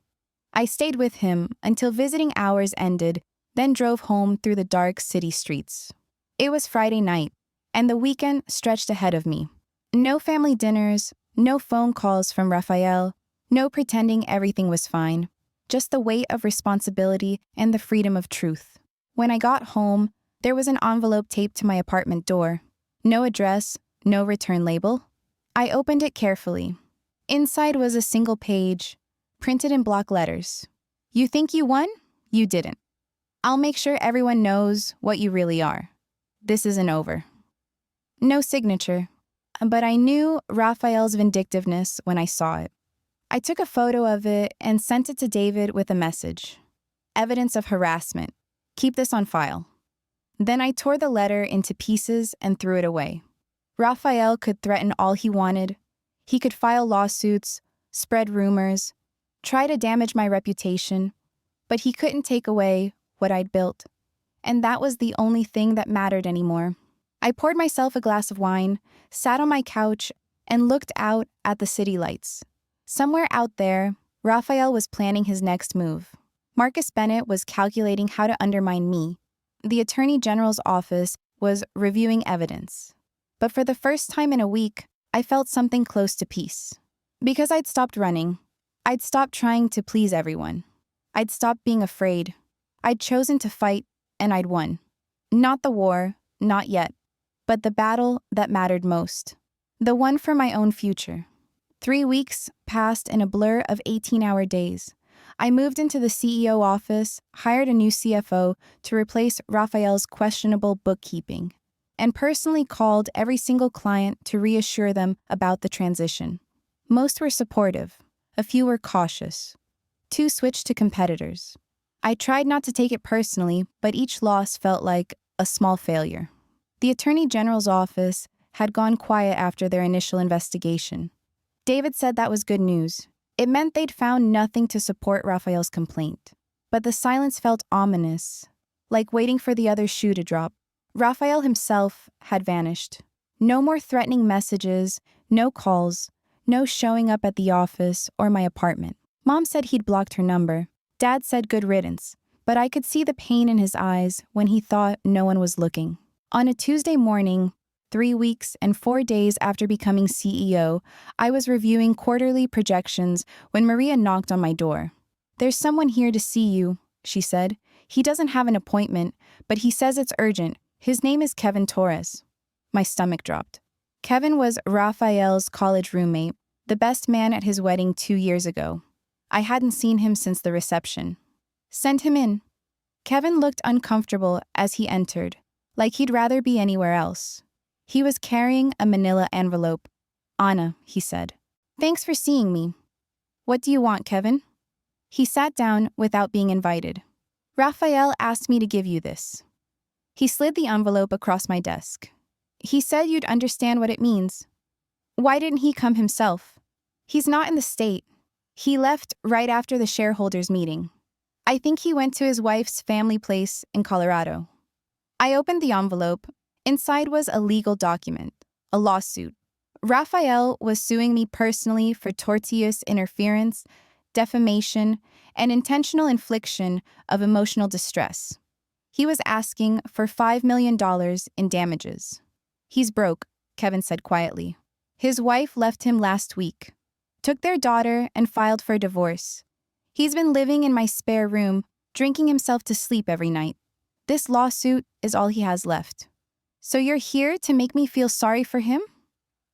Speaker 1: I stayed with him until visiting hours ended, then drove home through the dark city streets. It was Friday night, and the weekend stretched ahead of me. No family dinners, no phone calls from Raphael, no pretending everything was fine, just the weight of responsibility and the freedom of truth. When I got home, there was an envelope taped to my apartment door. No address, no return label. I opened it carefully. Inside was a single page, printed in block letters. You think you won? You didn't. I'll make sure everyone knows what you really are. This isn't over. No signature, but I knew Raphael's vindictiveness when I saw it. I took a photo of it and sent it to David with a message. Evidence of harassment. Keep this on file. Then I tore the letter into pieces and threw it away. Raphael could threaten all he wanted. He could file lawsuits, spread rumors, try to damage my reputation, but he couldn't take away what I'd built. And that was the only thing that mattered anymore. I poured myself a glass of wine, sat on my couch, and looked out at the city lights. Somewhere out there, Raphael was planning his next move. Marcus Bennett was calculating how to undermine me. The Attorney General's office was reviewing evidence. But for the first time in a week, I felt something close to peace. Because I'd stopped running. I'd stopped trying to please everyone. I'd stopped being afraid. I'd chosen to fight and I'd won. Not the war, not yet, but the battle that mattered most. The one for my own future. 3 weeks passed in a blur of 18-hour days. I moved into the CEO office, hired a new CFO to replace Raphael's questionable bookkeeping, and personally called every single client to reassure them about the transition. Most were supportive. A few were cautious. 2 switched to competitors. I tried not to take it personally, but each loss felt like a small failure. The Attorney General's office had gone quiet after their initial investigation. David said that was good news. It meant they'd found nothing to support Raphael's complaint. But the silence felt ominous, like waiting for the other shoe to drop. Raphael himself had vanished. No more threatening messages, no calls, no showing up at the office or my apartment. Mom said he'd blocked her number. Dad said good riddance, but I could see the pain in his eyes when he thought no one was looking. On a Tuesday morning, 3 weeks and 4 days after becoming CEO, I was reviewing quarterly projections when Maria knocked on my door. "There's someone here to see you," she said. "He doesn't have an appointment, but he says it's urgent. His name is Kevin Torres." My stomach dropped. Kevin was Raphael's college roommate, the best man at his wedding 2 years ago. I hadn't seen him since the reception. "Send him in." Kevin looked uncomfortable as he entered, like he'd rather be anywhere else. He was carrying a manila envelope. "Anna," he said. "Thanks for seeing me." "What do you want, Kevin?" He sat down without being invited. "Raphael asked me to give you this." He slid the envelope across my desk. "He said you'd understand what it means." "Why didn't he come himself?" "He's not in the state. He left right after the shareholders' meeting. I think he went to his wife's family place in Colorado." I opened the envelope. Inside was a legal document, a lawsuit. Raphael was suing me personally for tortious interference, defamation, and intentional infliction of emotional distress. He was asking for $5 million in damages. "He's broke," Kevin said quietly. "His wife left him last week, took their daughter, and filed for divorce. He's been living in my spare room, drinking himself to sleep every night. This lawsuit is all he has left." "So you're here to make me feel sorry for him?"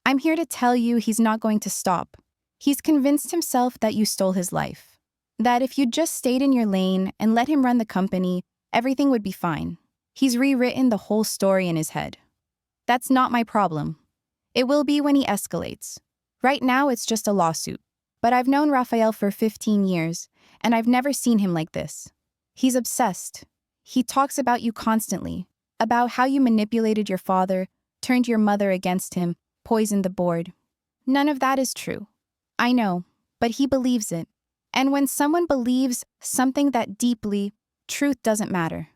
Speaker 1: "I'm here to tell you he's not going to stop. He's convinced himself that you stole his life. That if you just stayed in your lane and let him run the company, everything would be fine. He's rewritten the whole story in his head. That's not my problem. It will be when he escalates. Right now, it's just a lawsuit. But I've known Raphael for 15 years, and I've never seen him like this. He's obsessed. He talks about you constantly, about how you manipulated your father, turned your mother against him, poisoned the board. None of that is true. I know, but he believes it. And when someone believes something that deeply, truth doesn't matter."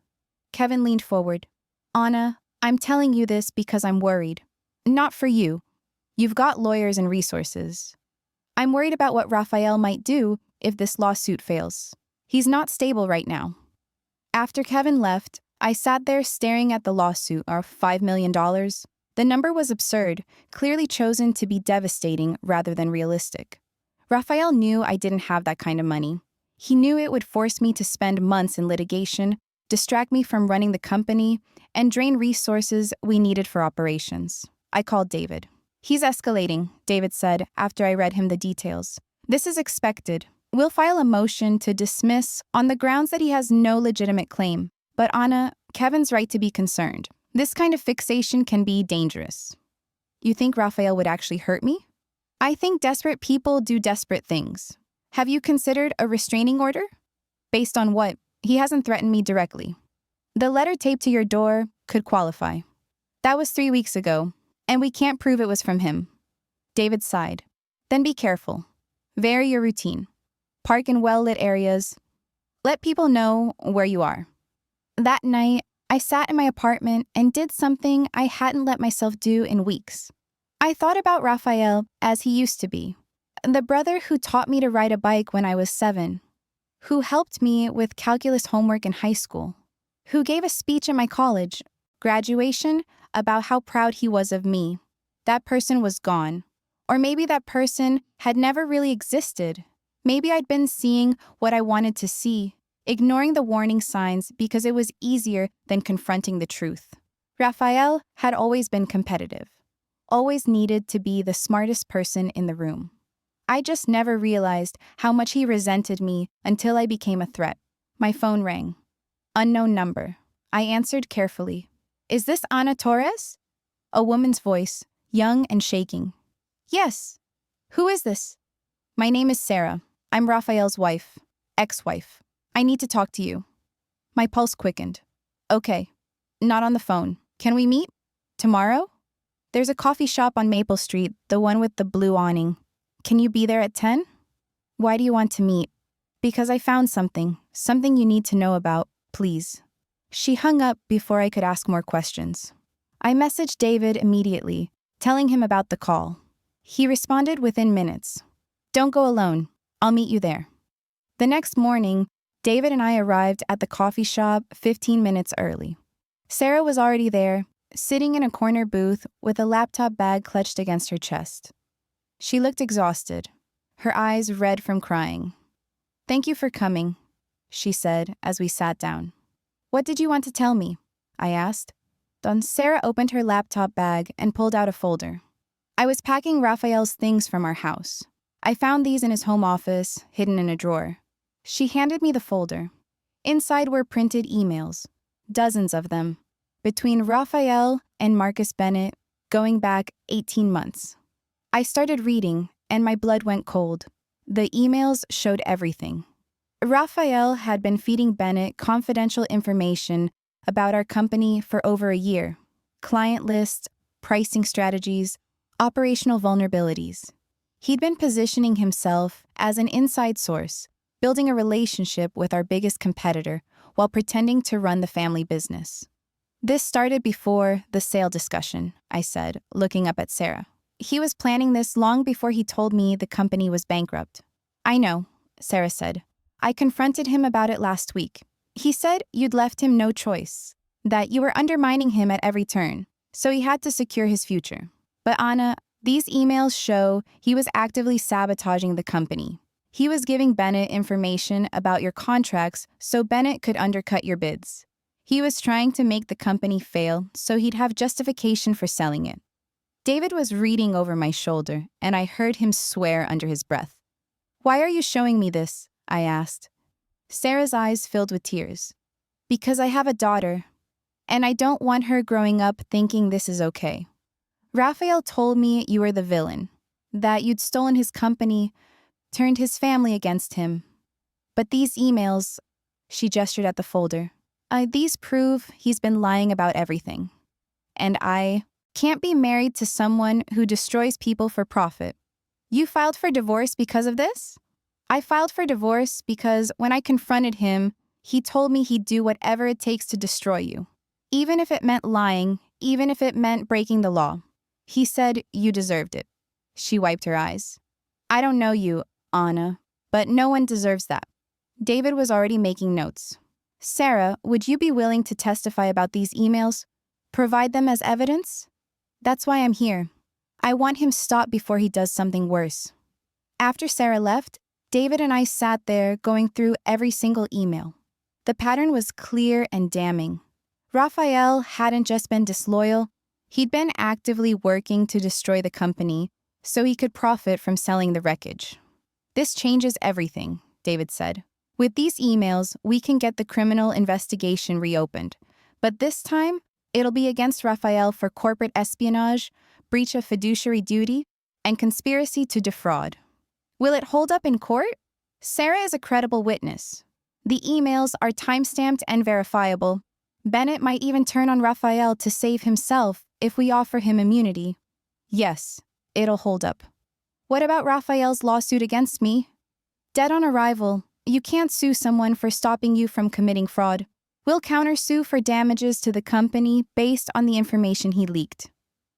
Speaker 1: Kevin leaned forward. "Anna, I'm telling you this because I'm worried. Not for you. You've got lawyers and resources. I'm worried about what Raphael might do if this lawsuit fails. He's not stable right now." After Kevin left, I sat there staring at the lawsuit, our $5 million. The number was absurd, clearly chosen to be devastating rather than realistic. Raphael knew I didn't have that kind of money. He knew it would force me to spend months in litigation, distract me from running the company, and drain resources we needed for operations. I called David. "He's escalating," David said after I read him the details. "This is expected. We'll file a motion to dismiss on the grounds that he has no legitimate claim. But Anna, Kevin's right to be concerned. This kind of fixation can be dangerous." "You think Raphael would actually hurt me?" "I think desperate people do desperate things. Have you considered a restraining order?" "Based on what? He hasn't threatened me directly." "The letter taped to your door could qualify. That was 3 weeks ago, and we can't prove it was from him." David sighed. "Then be careful. Vary your routine. Park in well-lit areas. Let people know where you are." That night, I sat in my apartment and did something I hadn't let myself do in weeks. I thought about Raphael as he used to be. The brother who taught me to ride a bike when I was 7. Who helped me with calculus homework in high school. Who gave a speech at my college, graduation, about how proud he was of me. That person was gone. Or maybe that person had never really existed. Maybe I'd been seeing what I wanted to see. ignoring the warning signs because it was easier than confronting the truth. Raphael had always been competitive, always needed to be the smartest person in the room. I just never realized how much he resented me until I became a threat. My phone rang. Unknown number. I answered carefully. Is this Ana Torres? A woman's voice, young and shaking. Yes. Who is this? My name is Sarah. I'm Raphael's wife, ex-wife. I need to talk to you. My pulse quickened. Okay. Not on the phone. Can we meet? Tomorrow? There's a coffee shop on Maple Street, the one with the blue awning. Can you be there at 10? Why do you want to meet? Because I found something you need to know about, please. She hung up before I could ask more questions. I messaged David immediately, telling him about the call. He responded within minutes. Don't go alone. I'll meet you there. The next morning, David and I arrived at the coffee shop 15 minutes early. Sarah was already there, sitting in a corner booth with a laptop bag clutched against her chest. She looked exhausted, her eyes red from crying. Thank you for coming, she said as we sat down. What did you want to tell me? I asked. Then Sarah opened her laptop bag and pulled out a folder. I was packing Raphael's things from our house. I found these in his home office, hidden in a drawer. She handed me the folder. Inside were printed emails, dozens of them, between Raphael and Marcus Bennett, going back 18 months. I started reading, and my blood went cold. The emails showed everything. Raphael had been feeding Bennett confidential information about our company for over a year. Client lists, pricing strategies, operational vulnerabilities. He'd been positioning himself as an inside source, building a relationship with our biggest competitor while pretending to run the family business. This started before the sale discussion, I said, looking up at Sarah. He was planning this long before he told me the company was bankrupt. I know, Sarah said. I confronted him about it last week. He said you'd left him no choice, that you were undermining him at every turn, so he had to secure his future. But Anna, these emails show he was actively sabotaging the company. He was giving Bennett information about your contracts so Bennett could undercut your bids. He was trying to make the company fail so he'd have justification for selling it. David was reading over my shoulder, and I heard him swear under his breath. Why are you showing me this? I asked. Sarah's eyes filled with tears. Because I have a daughter, and I don't want her growing up thinking this is okay. Raphael told me you were the villain, that you'd stolen his company, turned his family against him. But these emails, she gestured at the folder, these prove he's been lying about everything. And I can't be married to someone who destroys people for profit. You filed for divorce because of this? I filed for divorce because when I confronted him, he told me he'd do whatever it takes to destroy you. Even if it meant lying, even if it meant breaking the law. He said you deserved it. She wiped her eyes. I don't know you, Anna, but no one deserves that. David was already making notes. Sarah, would you be willing to testify about these emails? Provide them as evidence? That's why I'm here. I want him stopped before he does something worse. After Sarah left, David and I sat there going through every single email. The pattern was clear and damning. Raphael hadn't just been disloyal, he'd been actively working to destroy the company so he could profit from selling the wreckage. This changes everything, David said. With these emails, we can get the criminal investigation reopened. But this time, it'll be against Raphael for corporate espionage, breach of fiduciary duty, and conspiracy to defraud. Will it hold up in court? Sarah is a credible witness. The emails are timestamped and verifiable. Bennett might even turn on Raphael to save himself if we offer him immunity. Yes, it'll hold up. What about Raphael's lawsuit against me? Dead on arrival, you can't sue someone for stopping you from committing fraud. We'll countersue for damages to the company based on the information he leaked.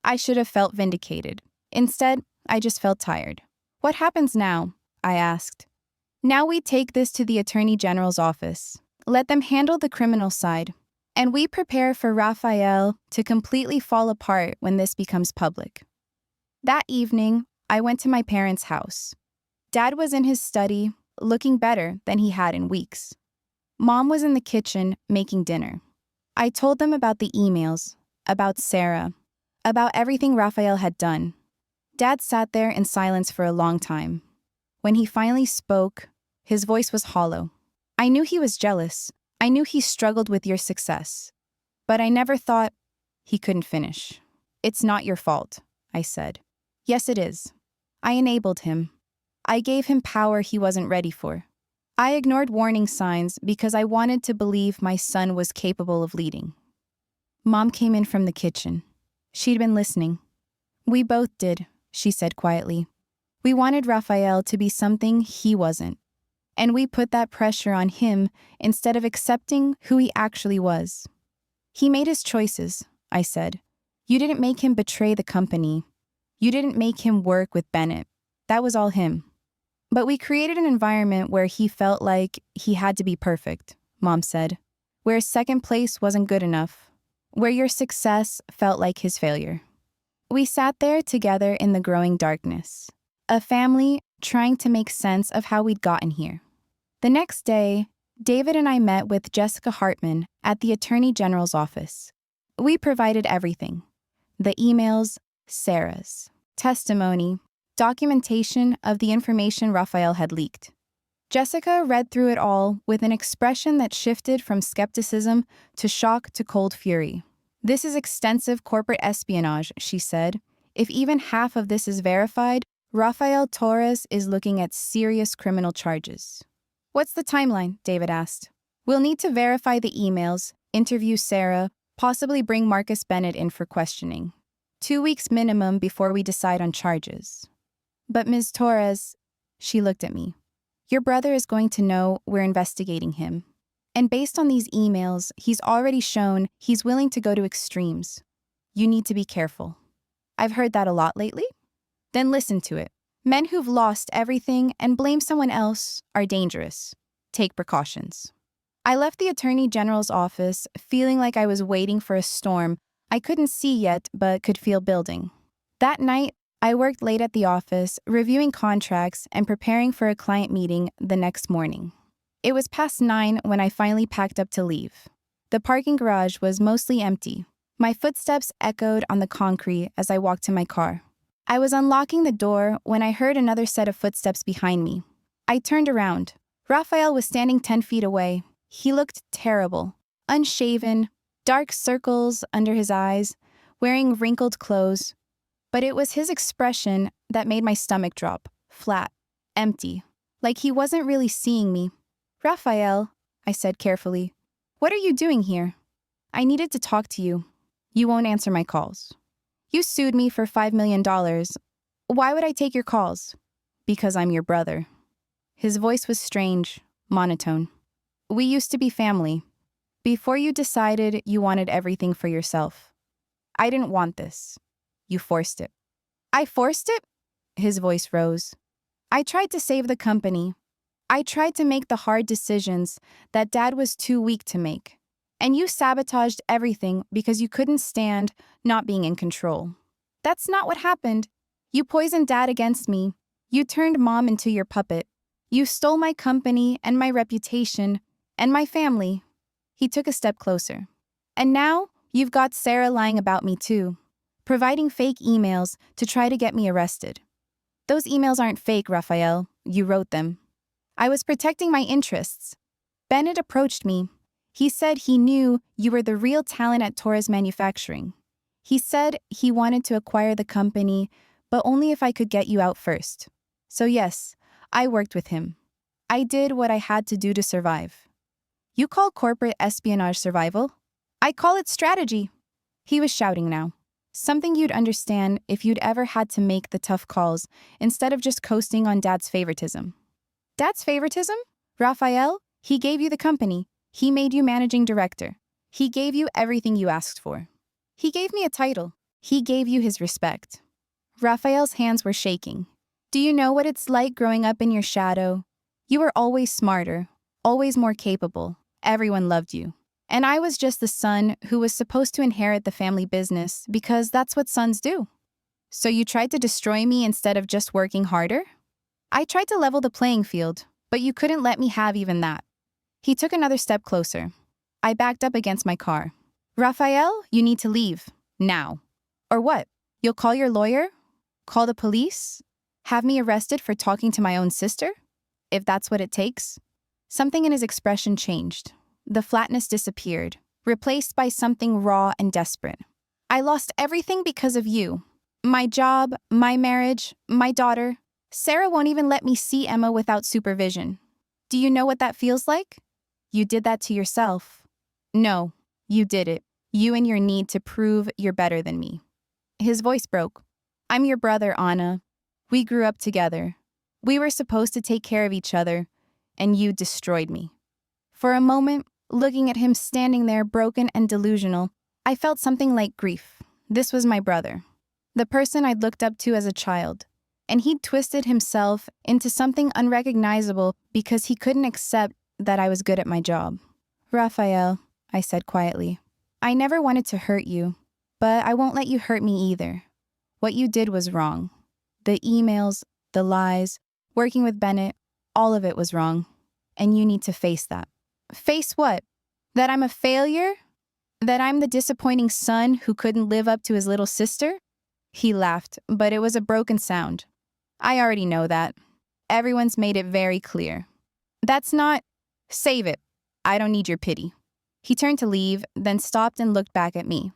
Speaker 1: I should have felt vindicated. Instead, I just felt tired. What happens now? I asked. Now we take this to the Attorney General's office. Let them handle the criminal side. And we prepare for Raphael to completely fall apart when this becomes public. That evening, I went to my parents' house. Dad was in his study, looking better than he had in weeks. Mom was in the kitchen making dinner. I told them about the emails, about Sarah, about everything Raphael had done. Dad sat there in silence for a long time. When he finally spoke, his voice was hollow. I knew he was jealous. I knew he struggled with your success. But I never thought he couldn't finish. It's not your fault, I said. Yes, it is. I enabled him. I gave him power he wasn't ready for. I ignored warning signs because I wanted to believe my son was capable of leading. Mom came in from the kitchen. She'd been listening. We both did, she said quietly. We wanted Raphael to be something he wasn't. And we put that pressure on him instead of accepting who he actually was. He made his choices, I said. You didn't make him betray the company. You didn't make him work with Bennett. That was all him. But we created an environment where he felt like he had to be perfect, Mom said. Where second place wasn't good enough. Where your success felt like his failure. We sat there together in the growing darkness. A family trying to make sense of how we'd gotten here. The next day, David and I met with Jessica Hartman at the Attorney General's office. We provided everything. The emails, Sarah's, testimony, documentation of the information Raphael had leaked. Jessica read through it all with an expression that shifted from skepticism to shock to cold fury. This is extensive corporate espionage, she said. If even half of this is verified, Rafael Torres is looking at serious criminal charges. What's the timeline? David asked. We'll need to verify the emails, interview Sarah, possibly bring Marcus Bennett in for questioning. 2 weeks minimum before we decide on charges. But Ms. Torres, she looked at me. Your brother is going to know we're investigating him. And based on these emails, he's already shown he's willing to go to extremes. You need to be careful. I've heard that a lot lately. Then listen to it. Men who've lost everything and blame someone else are dangerous. Take precautions. I left the Attorney General's office feeling like I was waiting for a storm I couldn't see yet but could feel building. That night, I worked late at the office, reviewing contracts and preparing for a client meeting the next morning. It was past 9 when I finally packed up to leave. The parking garage was mostly empty. My footsteps echoed on the concrete as I walked to my car. I was unlocking the door when I heard another set of footsteps behind me. I turned around. Raphael was standing 10 feet away. He looked terrible, unshaven, dark circles under his eyes, wearing wrinkled clothes. But it was his expression that made my stomach drop, flat, empty, like he wasn't really seeing me. Raphael, I said carefully, what are you doing here? I needed to talk to you. You won't answer my calls. You sued me for $5 million. Why would I take your calls? Because I'm your brother. His voice was strange, monotone. We used to be family. Before you decided you wanted everything for yourself. I didn't want this. You forced it. I forced it? His voice rose. I tried to save the company. I tried to make the hard decisions that Dad was too weak to make. And you sabotaged everything because you couldn't stand not being in control. That's not what happened. You poisoned Dad against me. You turned Mom into your puppet. You stole my company and my reputation and my family. He took a step closer. And now you've got Sarah lying about me too, providing fake emails to try to get me arrested. Those emails aren't fake, Raphael. You wrote them. I was protecting my interests. Bennett approached me. He said he knew you were the real talent at Torres Manufacturing. He said he wanted to acquire the company, but only if I could get you out first. So yes, I worked with him. I did what I had to do to survive. You call corporate espionage survival? I call it strategy. He was shouting now. Something you'd understand if you'd ever had to make the tough calls instead of just coasting on Dad's favoritism. Dad's favoritism? Raphael, he gave you the company. He made you managing director. He gave you everything you asked for. He gave me a title. He gave you his respect. Raphael's hands were shaking. Do you know what it's like growing up in your shadow? You were always smarter, always more capable. Everyone loved you. And I was just the son who was supposed to inherit the family business because that's what sons do. So you tried to destroy me instead of just working harder? I tried to level the playing field, but you couldn't let me have even that. He took another step closer. I backed up against my car. Raphael, you need to leave. Now. Or what? You'll call your lawyer? Call the police? Have me arrested for talking to my own sister? If that's what it takes? Something in his expression changed. The flatness disappeared, replaced by something raw and desperate. I lost everything because of you. My job, my marriage, my daughter. Sarah won't even let me see Emma without supervision. Do you know what that feels like? You did that to yourself. No, you did it. You and your need to prove you're better than me. His voice broke. I'm your brother, Anna. We grew up together. We were supposed to take care of each other, and you destroyed me. For a moment, looking at him standing there broken and delusional, I felt something like grief. This was my brother, the person I'd looked up to as a child, and he'd twisted himself into something unrecognizable because he couldn't accept that I was good at my job. Raphael, I said quietly, I never wanted to hurt you, but I won't let you hurt me either. What you did was wrong. The emails, the lies, working with Bennett, all of it was wrong. And you need to face that. Face what? That I'm a failure? That I'm the disappointing son who couldn't live up to his little sister? He laughed, but it was a broken sound. I already know that. Everyone's made it very clear. That's not... Save it. I don't need your pity. He turned to leave, then stopped and looked back at me.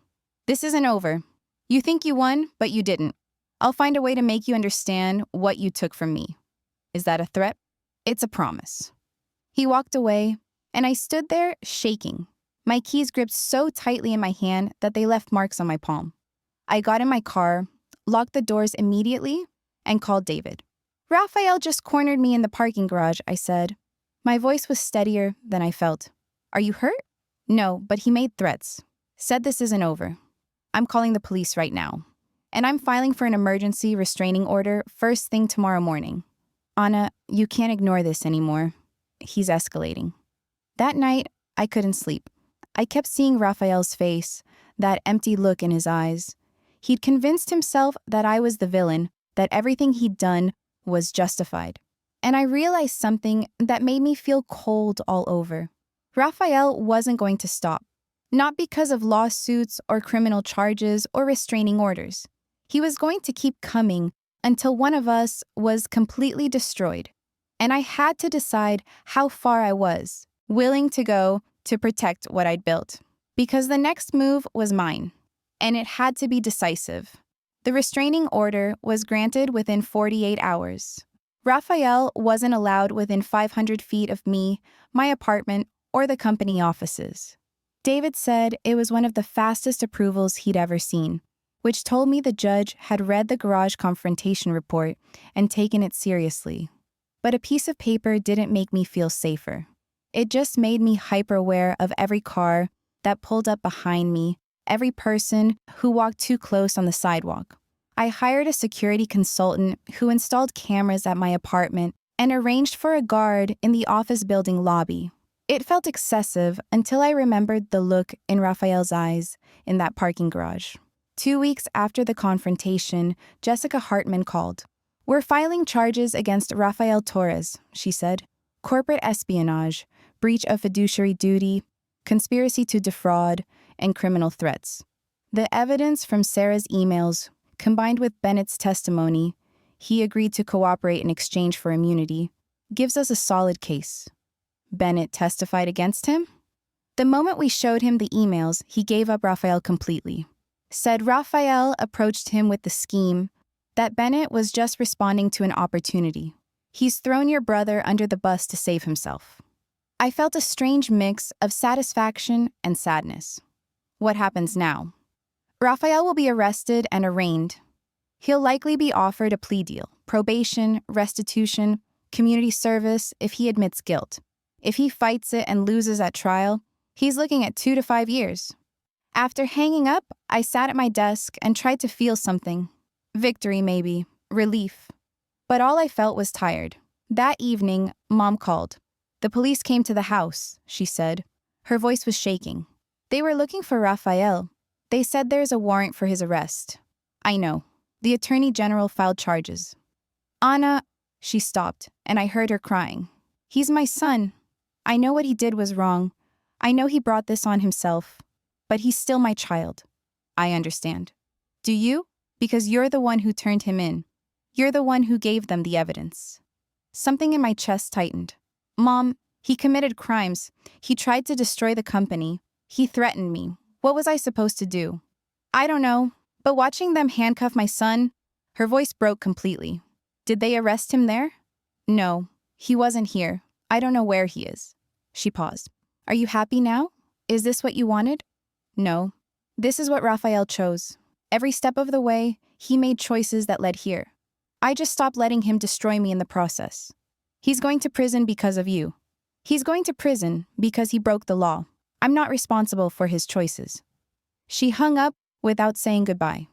Speaker 1: This isn't over. You think you won, but you didn't. I'll find a way to make you understand what you took from me. Is that a threat? It's a promise. He walked away, and I stood there shaking, my keys gripped so tightly in my hand that they left marks on my palm. I got in my car, locked the doors immediately, and called David. Raphael just cornered me in the parking garage, I said. My voice was steadier than I felt. Are you hurt? No, but he made threats. Said this isn't over. I'm calling the police right now. And I'm filing for an emergency restraining order first thing tomorrow morning. Anna, you can't ignore this anymore. He's escalating. That night, I couldn't sleep. I kept seeing Raphael's face, that empty look in his eyes. He'd convinced himself that I was the villain, that everything he'd done was justified. And I realized something that made me feel cold all over. Raphael wasn't going to stop. Not because of lawsuits or criminal charges or restraining orders. He was going to keep coming until one of us was completely destroyed. And I had to decide how far I was willing to go to protect what I'd built. Because the next move was mine. And it had to be decisive. The restraining order was granted within 48 hours. Raphael wasn't allowed within 500 feet of me, my apartment, or the company offices. David said it was one of the fastest approvals he'd ever seen, which told me the judge had read the garage confrontation report and taken it seriously. But a piece of paper didn't make me feel safer. It just made me hyper-aware of every car that pulled up behind me, every person who walked too close on the sidewalk. I hired a security consultant who installed cameras at my apartment and arranged for a guard in the office building lobby. It felt excessive until I remembered the look in Raphael's eyes in that parking garage. 2 weeks after the confrontation, Jessica Hartman called. We're filing charges against Rafael Torres, she said. Corporate espionage, breach of fiduciary duty, conspiracy to defraud, and criminal threats. The evidence from Sarah's emails, combined with Bennett's testimony, he agreed to cooperate in exchange for immunity, gives us a solid case. Bennett testified against him? The moment we showed him the emails, he gave up Raphael completely. Said Raphael approached him with the scheme, that Bennett was just responding to an opportunity. He's thrown your brother under the bus to save himself. I felt a strange mix of satisfaction and sadness. What happens now? Raphael will be arrested and arraigned. He'll likely be offered a plea deal, probation, restitution, community service if he admits guilt. If he fights it and loses at trial, he's looking at 2 to 5 years. After hanging up, I sat at my desk and tried to feel something. Victory, maybe. Relief. But all I felt was tired. That evening, Mom called. The police came to the house, she said. Her voice was shaking. They were looking for Raphael. They said there's a warrant for his arrest. I know. The Attorney General filed charges. Anna, she stopped, and I heard her crying. He's my son. I know what he did was wrong. I know he brought this on himself. But he's still my child. I understand. Do you? Because you're the one who turned him in. You're the one who gave them the evidence. Something in my chest tightened. Mom, he committed crimes. He tried to destroy the company. He threatened me. What was I supposed to do? I don't know, but watching them handcuff my son, her voice broke completely. Did they arrest him there? No, he wasn't here. I don't know where he is. She paused. Are you happy now? Is this what you wanted? No. This is what Raphael chose. Every step of the way, he made choices that led here. I just stopped letting him destroy me in the process. He's going to prison because of you. He's going to prison because he broke the law. I'm not responsible for his choices. She hung up without saying goodbye.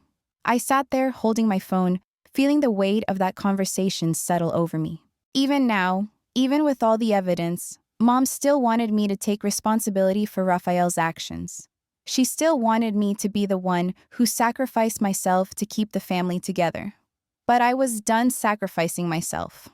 Speaker 1: I sat there holding my phone, feeling the weight of that conversation settle over me. Even now, even with all the evidence, Mom still wanted me to take responsibility for Raphael's actions. She still wanted me to be the one who sacrificed myself to keep the family together. But I was done sacrificing myself.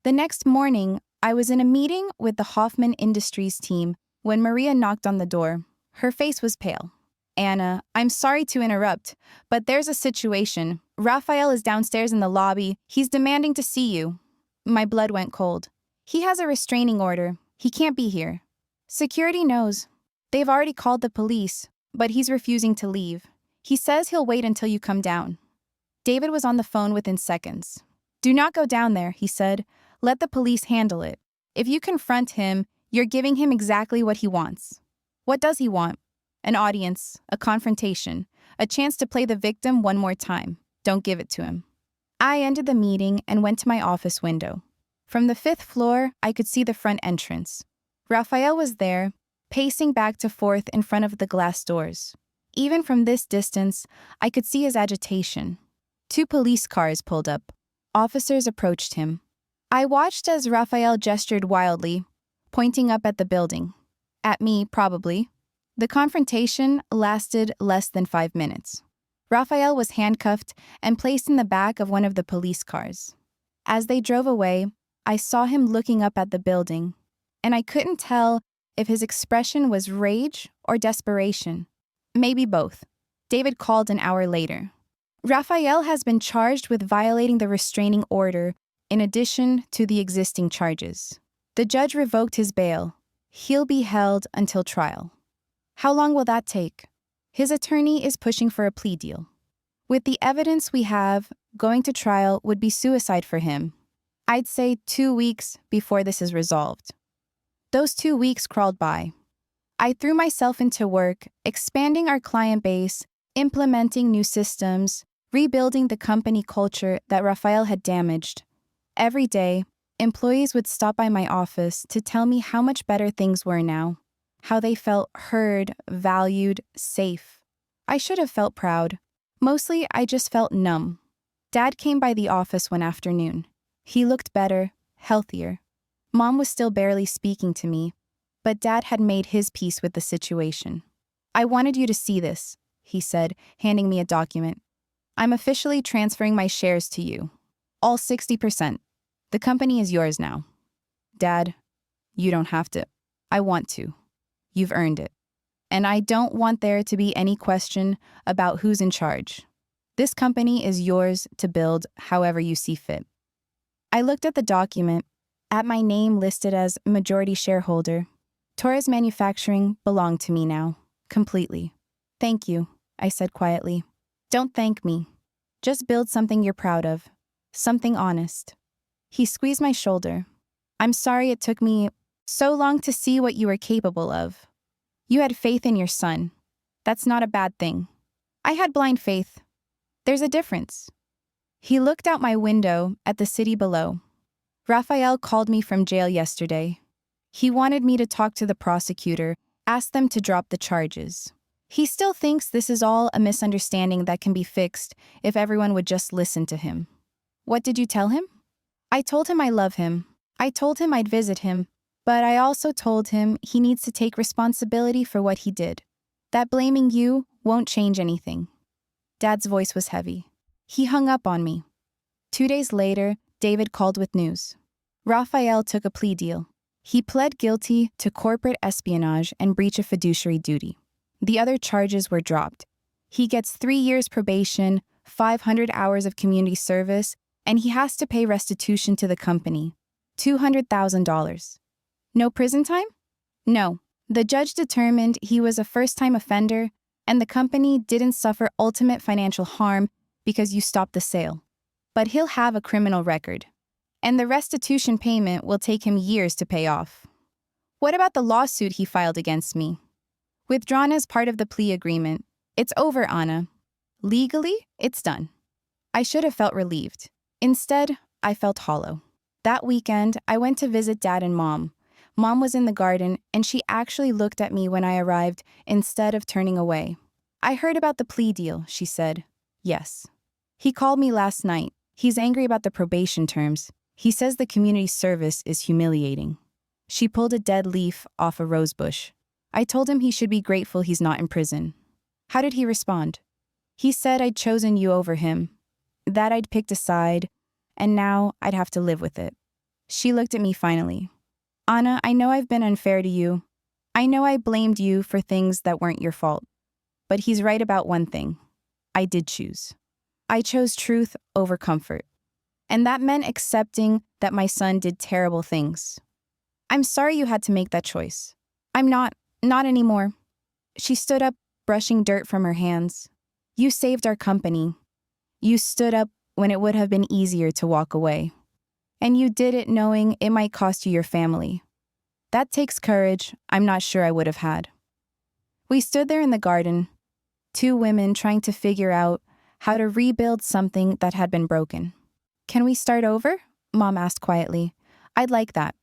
Speaker 1: The next morning, I was in a meeting with the Hoffman Industries team when Maria knocked on the door. Her face was pale. Anna, I'm sorry to interrupt, but there's a situation. Raphael is downstairs in the lobby. He's demanding to see you. My blood went cold. He has a restraining order. He can't be here. Security knows. They've already called the police, but he's refusing to leave. He says he'll wait until you come down. David was on the phone within seconds. Do not go down there, he said. Let the police handle it. If you confront him, you're giving him exactly what he wants. What does he want? An audience, a confrontation, a chance to play the victim one more time. Don't give it to him. I ended the meeting and went to my office window. From the 5th floor, I could see the front entrance. Raphael was there, pacing back and forth in front of the glass doors. Even from this distance, I could see his agitation. 2 police cars pulled up. Officers approached him. I watched as Raphael gestured wildly, pointing up at the building. At me, probably. The confrontation lasted less than 5 minutes. Raphael was handcuffed and placed in the back of one of the police cars. As they drove away, I saw him looking up at the building, and I couldn't tell if his expression was rage or desperation. Maybe both. David called an hour later. Raphael has been charged with violating the restraining order in addition to the existing charges. The judge revoked his bail. He'll be held until trial. How long will that take? His attorney is pushing for a plea deal. With the evidence we have, going to trial would be suicide for him. I'd say 2 weeks before this is resolved. Those 2 weeks crawled by. I threw myself into work, expanding our client base, implementing new systems, rebuilding the company culture that Raphael had damaged. Every day, employees would stop by my office to tell me how much better things were now, how they felt heard, valued, safe. I should have felt proud. Mostly, I just felt numb. Dad came by the office one afternoon. He looked better, healthier. Mom was still barely speaking to me, but Dad had made his peace with the situation. I wanted you to see this, he said, handing me a document. I'm officially transferring my shares to you. All 60%. The company is yours now. Dad, you don't have to. I want to. You've earned it. And I don't want there to be any question about who's in charge. This company is yours to build however you see fit. I looked at the document, at my name listed as majority shareholder. Torres Manufacturing belonged to me now, completely. Thank you, I said quietly. Don't thank me. Just build something you're proud of. Something honest. He squeezed my shoulder. I'm sorry it took me so long to see what you were capable of. You had faith in your son. That's not a bad thing. I had blind faith. There's a difference. He looked out my window at the city below. Raphael called me from jail yesterday. He wanted me to talk to the prosecutor, ask them to drop the charges. He still thinks this is all a misunderstanding that can be fixed if everyone would just listen to him. What did you tell him? I told him I love him. I told him I'd visit him, but I also told him he needs to take responsibility for what he did. That blaming you won't change anything. Dad's voice was heavy. He hung up on me. 2 days later, David called with news. Raphael took a plea deal. He pled guilty to corporate espionage and breach of fiduciary duty. The other charges were dropped. He gets 3 years probation, 500 hours of community service, and he has to pay restitution to the company, $200,000. No prison time? No. The judge determined he was a first-time offender, and the company didn't suffer ultimate financial harm because you stopped the sale. But he'll have a criminal record, and the restitution payment will take him years to pay off. What about the lawsuit he filed against me? Withdrawn as part of the plea agreement. It's over, Anna. Legally, it's done. I should have felt relieved. Instead, I felt hollow. That weekend, I went to visit Dad and Mom. Mom was in the garden, and she actually looked at me when I arrived instead of turning away. I heard about the plea deal, she said. Yes. He called me last night. He's angry about the probation terms. He says the community service is humiliating. She pulled a dead leaf off a rose bush. I told him he should be grateful he's not in prison. How did he respond? He said I'd chosen you over him, that I'd picked a side, and now I'd have to live with it. She looked at me finally. Anna, I know I've been unfair to you. I know I blamed you for things that weren't your fault. But he's right about one thing. I did choose. I chose truth over comfort. And that meant accepting that my son did terrible things. I'm sorry you had to make that choice. I'm not anymore. She stood up, brushing dirt from her hands. You saved our company. You stood up when it would have been easier to walk away. And you did it knowing it might cost you your family. That takes courage I'm not sure I would have had. We stood there in the garden, 2 women trying to figure out how to rebuild something that had been broken. Can we start over? Mom asked quietly. I'd like that.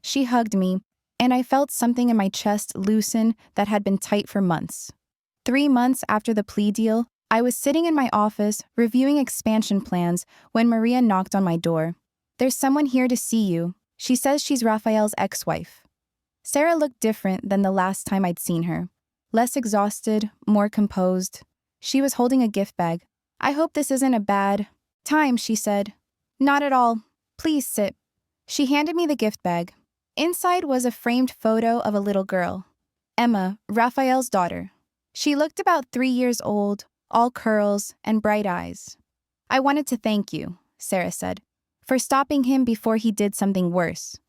Speaker 1: She hugged me, and I felt something in my chest loosen that had been tight for months. 3 months after the plea deal, I was sitting in my office reviewing expansion plans when Maria knocked on my door. There's someone here to see you. She says she's Raphael's ex-wife. Sarah looked different than the last time I'd seen her. Less exhausted, more composed. She was holding a gift bag. I hope this isn't a bad time, she said. Not at all. Please sit. She handed me the gift bag. Inside was a framed photo of a little girl. Emma, Raphael's daughter. She looked about 3 years old, all curls and bright eyes. I wanted to thank you, Sarah said, for stopping him before he did something worse,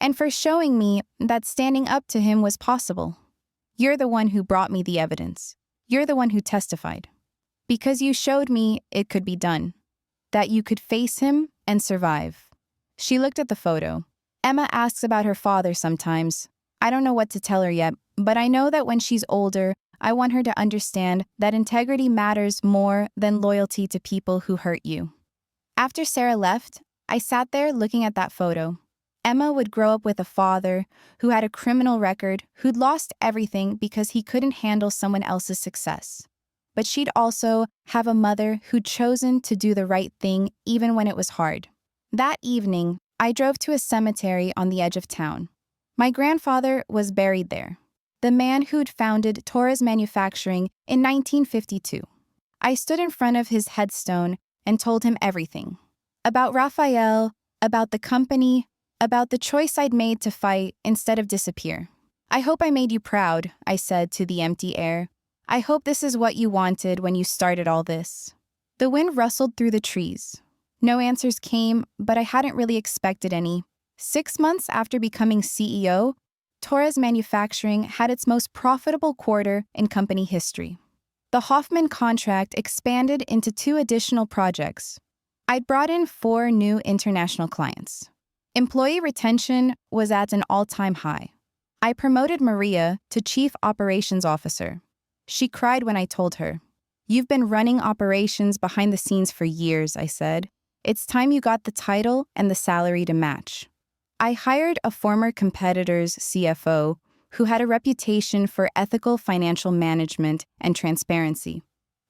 Speaker 1: and for showing me that standing up to him was possible. You're the one who brought me the evidence. You're the one who testified. Because you showed me it could be done, that you could face him and survive. She looked at the photo. Emma asks about her father sometimes. I don't know what to tell her yet, but I know that when she's older, I want her to understand that integrity matters more than loyalty to people who hurt you. After Sarah left, I sat there looking at that photo. Emma would grow up with a father who had a criminal record, who'd lost everything because he couldn't handle someone else's success. But she'd also have a mother who'd chosen to do the right thing even when it was hard. That evening, I drove to a cemetery on the edge of town. My grandfather was buried there, the man who'd founded Torres Manufacturing in 1952. I stood in front of his headstone and told him everything. About Raphael, about the company, about the choice I'd made to fight instead of disappear. I hope I made you proud, I said to the empty air. I hope this is what you wanted when you started all this. The wind rustled through the trees. No answers came, but I hadn't really expected any. 6 months after becoming CEO, Torres Manufacturing had its most profitable quarter in company history. The Hoffman contract expanded into 2 additional projects. I'd brought in 4 new international clients. Employee retention was at an all-time high. I promoted Maria to Chief Operations Officer. She cried when I told her. You've been running operations behind the scenes for years, I said. It's time you got the title and the salary to match. I hired a former competitor's CFO who had a reputation for ethical financial management and transparency.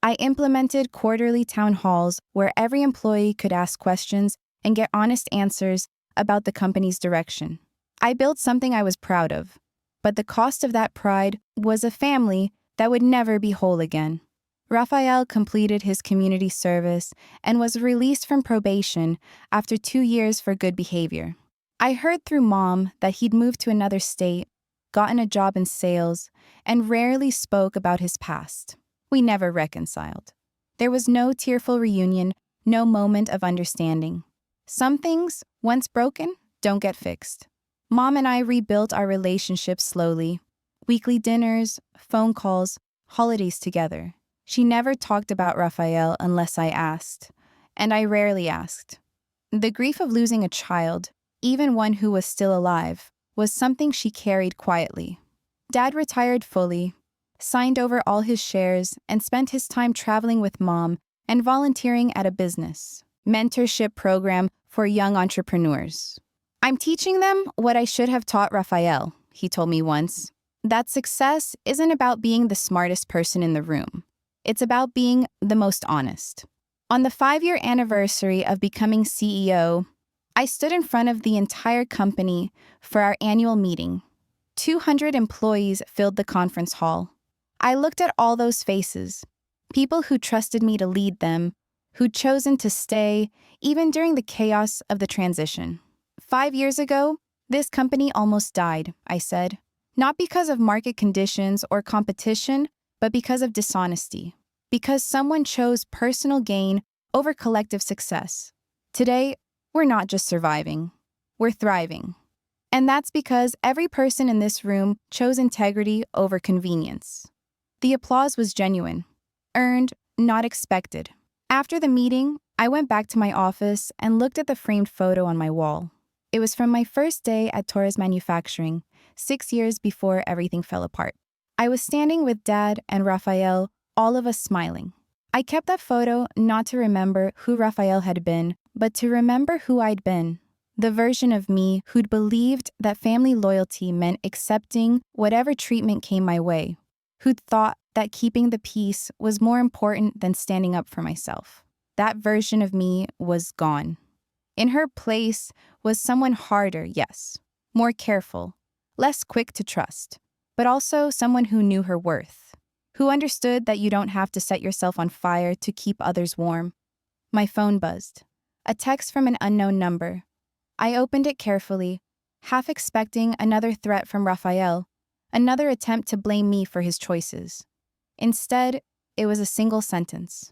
Speaker 1: I implemented quarterly town halls where every employee could ask questions and get honest answers about the company's direction. I built something I was proud of, but the cost of that pride was a family that would never be whole again. Raphael completed his community service and was released from probation after 2 years for good behavior. I heard through Mom that he'd moved to another state, gotten a job in sales, and rarely spoke about his past. We never reconciled. There was no tearful reunion, no moment of understanding. Some things, once broken, don't get fixed. Mom and I rebuilt our relationship slowly. Weekly dinners, phone calls, holidays together. She never talked about Rafael unless I asked, and I rarely asked. The grief of losing a child, even one who was still alive, was something she carried quietly. Dad retired fully, signed over all his shares, and spent his time traveling with Mom and volunteering at a business mentorship program for young entrepreneurs. "I'm teaching them what I should have taught Rafael," he told me once. That success isn't about being the smartest person in the room. It's about being the most honest. On the 5-year anniversary of becoming CEO, I stood in front of the entire company for our annual meeting. 200 employees filled the conference hall. I looked at all those faces, people who trusted me to lead them, who'd chosen to stay even during the chaos of the transition. 5 years ago, this company almost died, I said. Not because of market conditions or competition, but because of dishonesty. Because someone chose personal gain over collective success. Today, we're not just surviving, we're thriving. And that's because every person in this room chose integrity over convenience. The applause was genuine, earned, not expected. After the meeting, I went back to my office and looked at the framed photo on my wall. It was from my first day at Torres Manufacturing, 6 years before everything fell apart. I was standing with Dad and Rafael, all of us smiling. I kept that photo not to remember who Rafael had been, but to remember who I'd been. The version of me who'd believed that family loyalty meant accepting whatever treatment came my way, who'd thought that keeping the peace was more important than standing up for myself. That version of me was gone. In her place was someone harder, yes, more careful, less quick to trust, but also someone who knew her worth, who understood that you don't have to set yourself on fire to keep others warm. My phone buzzed. A text from an unknown number. I opened it carefully, half expecting another threat from Rafael, another attempt to blame me for his choices. Instead, it was a single sentence.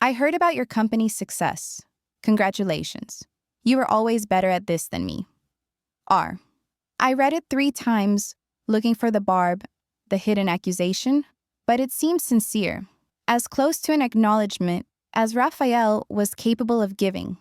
Speaker 1: "I heard about your company's success. Congratulations. You were always better at this than me. R." I read it 3 times, looking for the barb, the hidden accusation, but it seemed sincere, as close to an acknowledgement as Rafael was capable of giving.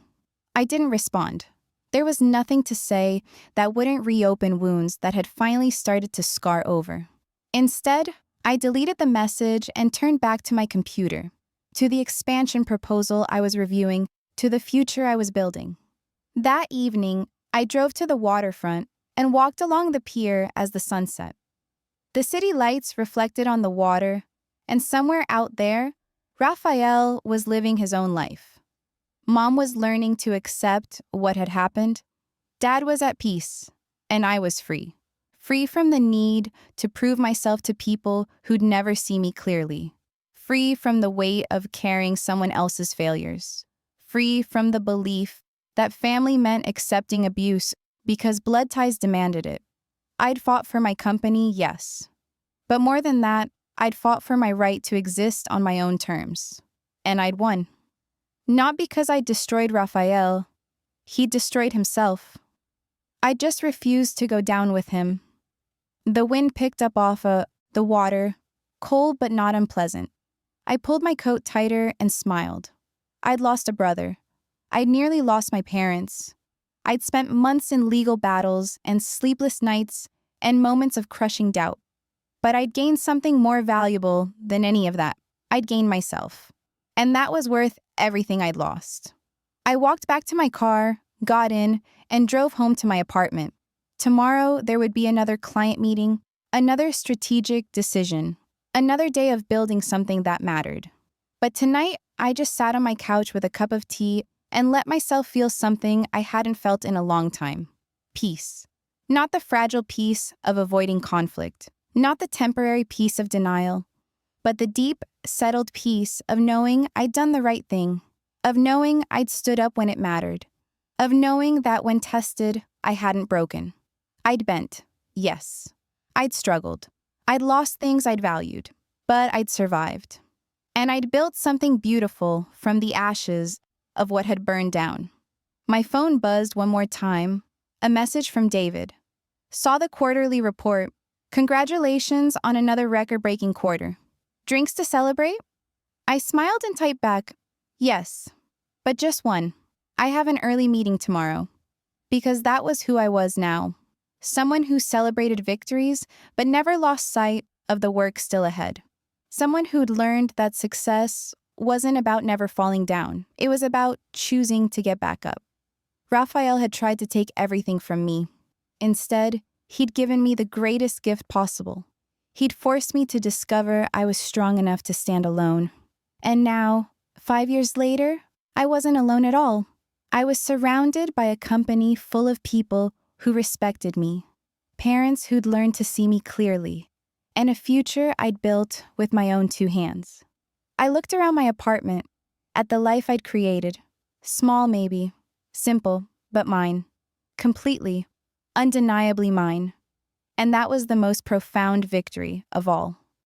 Speaker 1: I didn't respond. There was nothing to say that wouldn't reopen wounds that had finally started to scar over. Instead, I deleted the message and turned back to my computer, to the expansion proposal I was reviewing, to the future I was building. That evening, I drove to the waterfront and walked along the pier as the sun set. The city lights reflected on the water, and somewhere out there, Rafael was living his own life. Mom was learning to accept what had happened. Dad was at peace, and I was free. Free from the need to prove myself to people who'd never see me clearly. Free from the weight of carrying someone else's failures. Free from the belief that family meant accepting abuse because blood ties demanded it. I'd fought for my company, yes. But more than that, I'd fought for my right to exist on my own terms. And I'd won. Not because I destroyed Rafael. He destroyed himself. I just refused to go down with him. The wind picked up off the water, cold but not unpleasant. I pulled my coat tighter and smiled. I'd lost a brother. I'd nearly lost my parents. I'd spent months in legal battles and sleepless nights and moments of crushing doubt. But I'd gained something more valuable than any of that. I'd gained myself. And that was worth everything I'd lost. I walked back to my car, got in, and drove home to my apartment. Tomorrow, there would be another client meeting, another strategic decision, another day of building something that mattered. But tonight, I just sat on my couch with a cup of tea and let myself feel something I hadn't felt in a long time. Peace. Not the fragile peace of avoiding conflict, not the temporary peace of denial, but the deep, settled peace of knowing I'd done the right thing, of knowing I'd stood up when it mattered, of knowing that when tested, I hadn't broken. I'd bent, yes. I'd struggled. I'd lost things I'd valued, but I'd survived. And I'd built something beautiful from the ashes of what had burned down. My phone buzzed one more time, a message from David. Saw the quarterly report. Congratulations on another record-breaking quarter. Drinks to celebrate? I smiled and typed back, yes, but just one. I have an early meeting tomorrow. Because that was who I was now. Someone who celebrated victories, but never lost sight of the work still ahead. Someone who'd learned that success wasn't about never falling down. It was about choosing to get back up. Raphael had tried to take everything from me. Instead, he'd given me the greatest gift possible. He'd forced me to discover I was strong enough to stand alone. And now, 5 years later, I wasn't alone at all. I was surrounded by a company full of people who respected me, parents who'd learned to see me clearly, and a future I'd built with my own 2 hands. I looked around my apartment, at the life I'd created. Small maybe, simple, but mine. Completely, undeniably mine. And that was the most profound victory of all.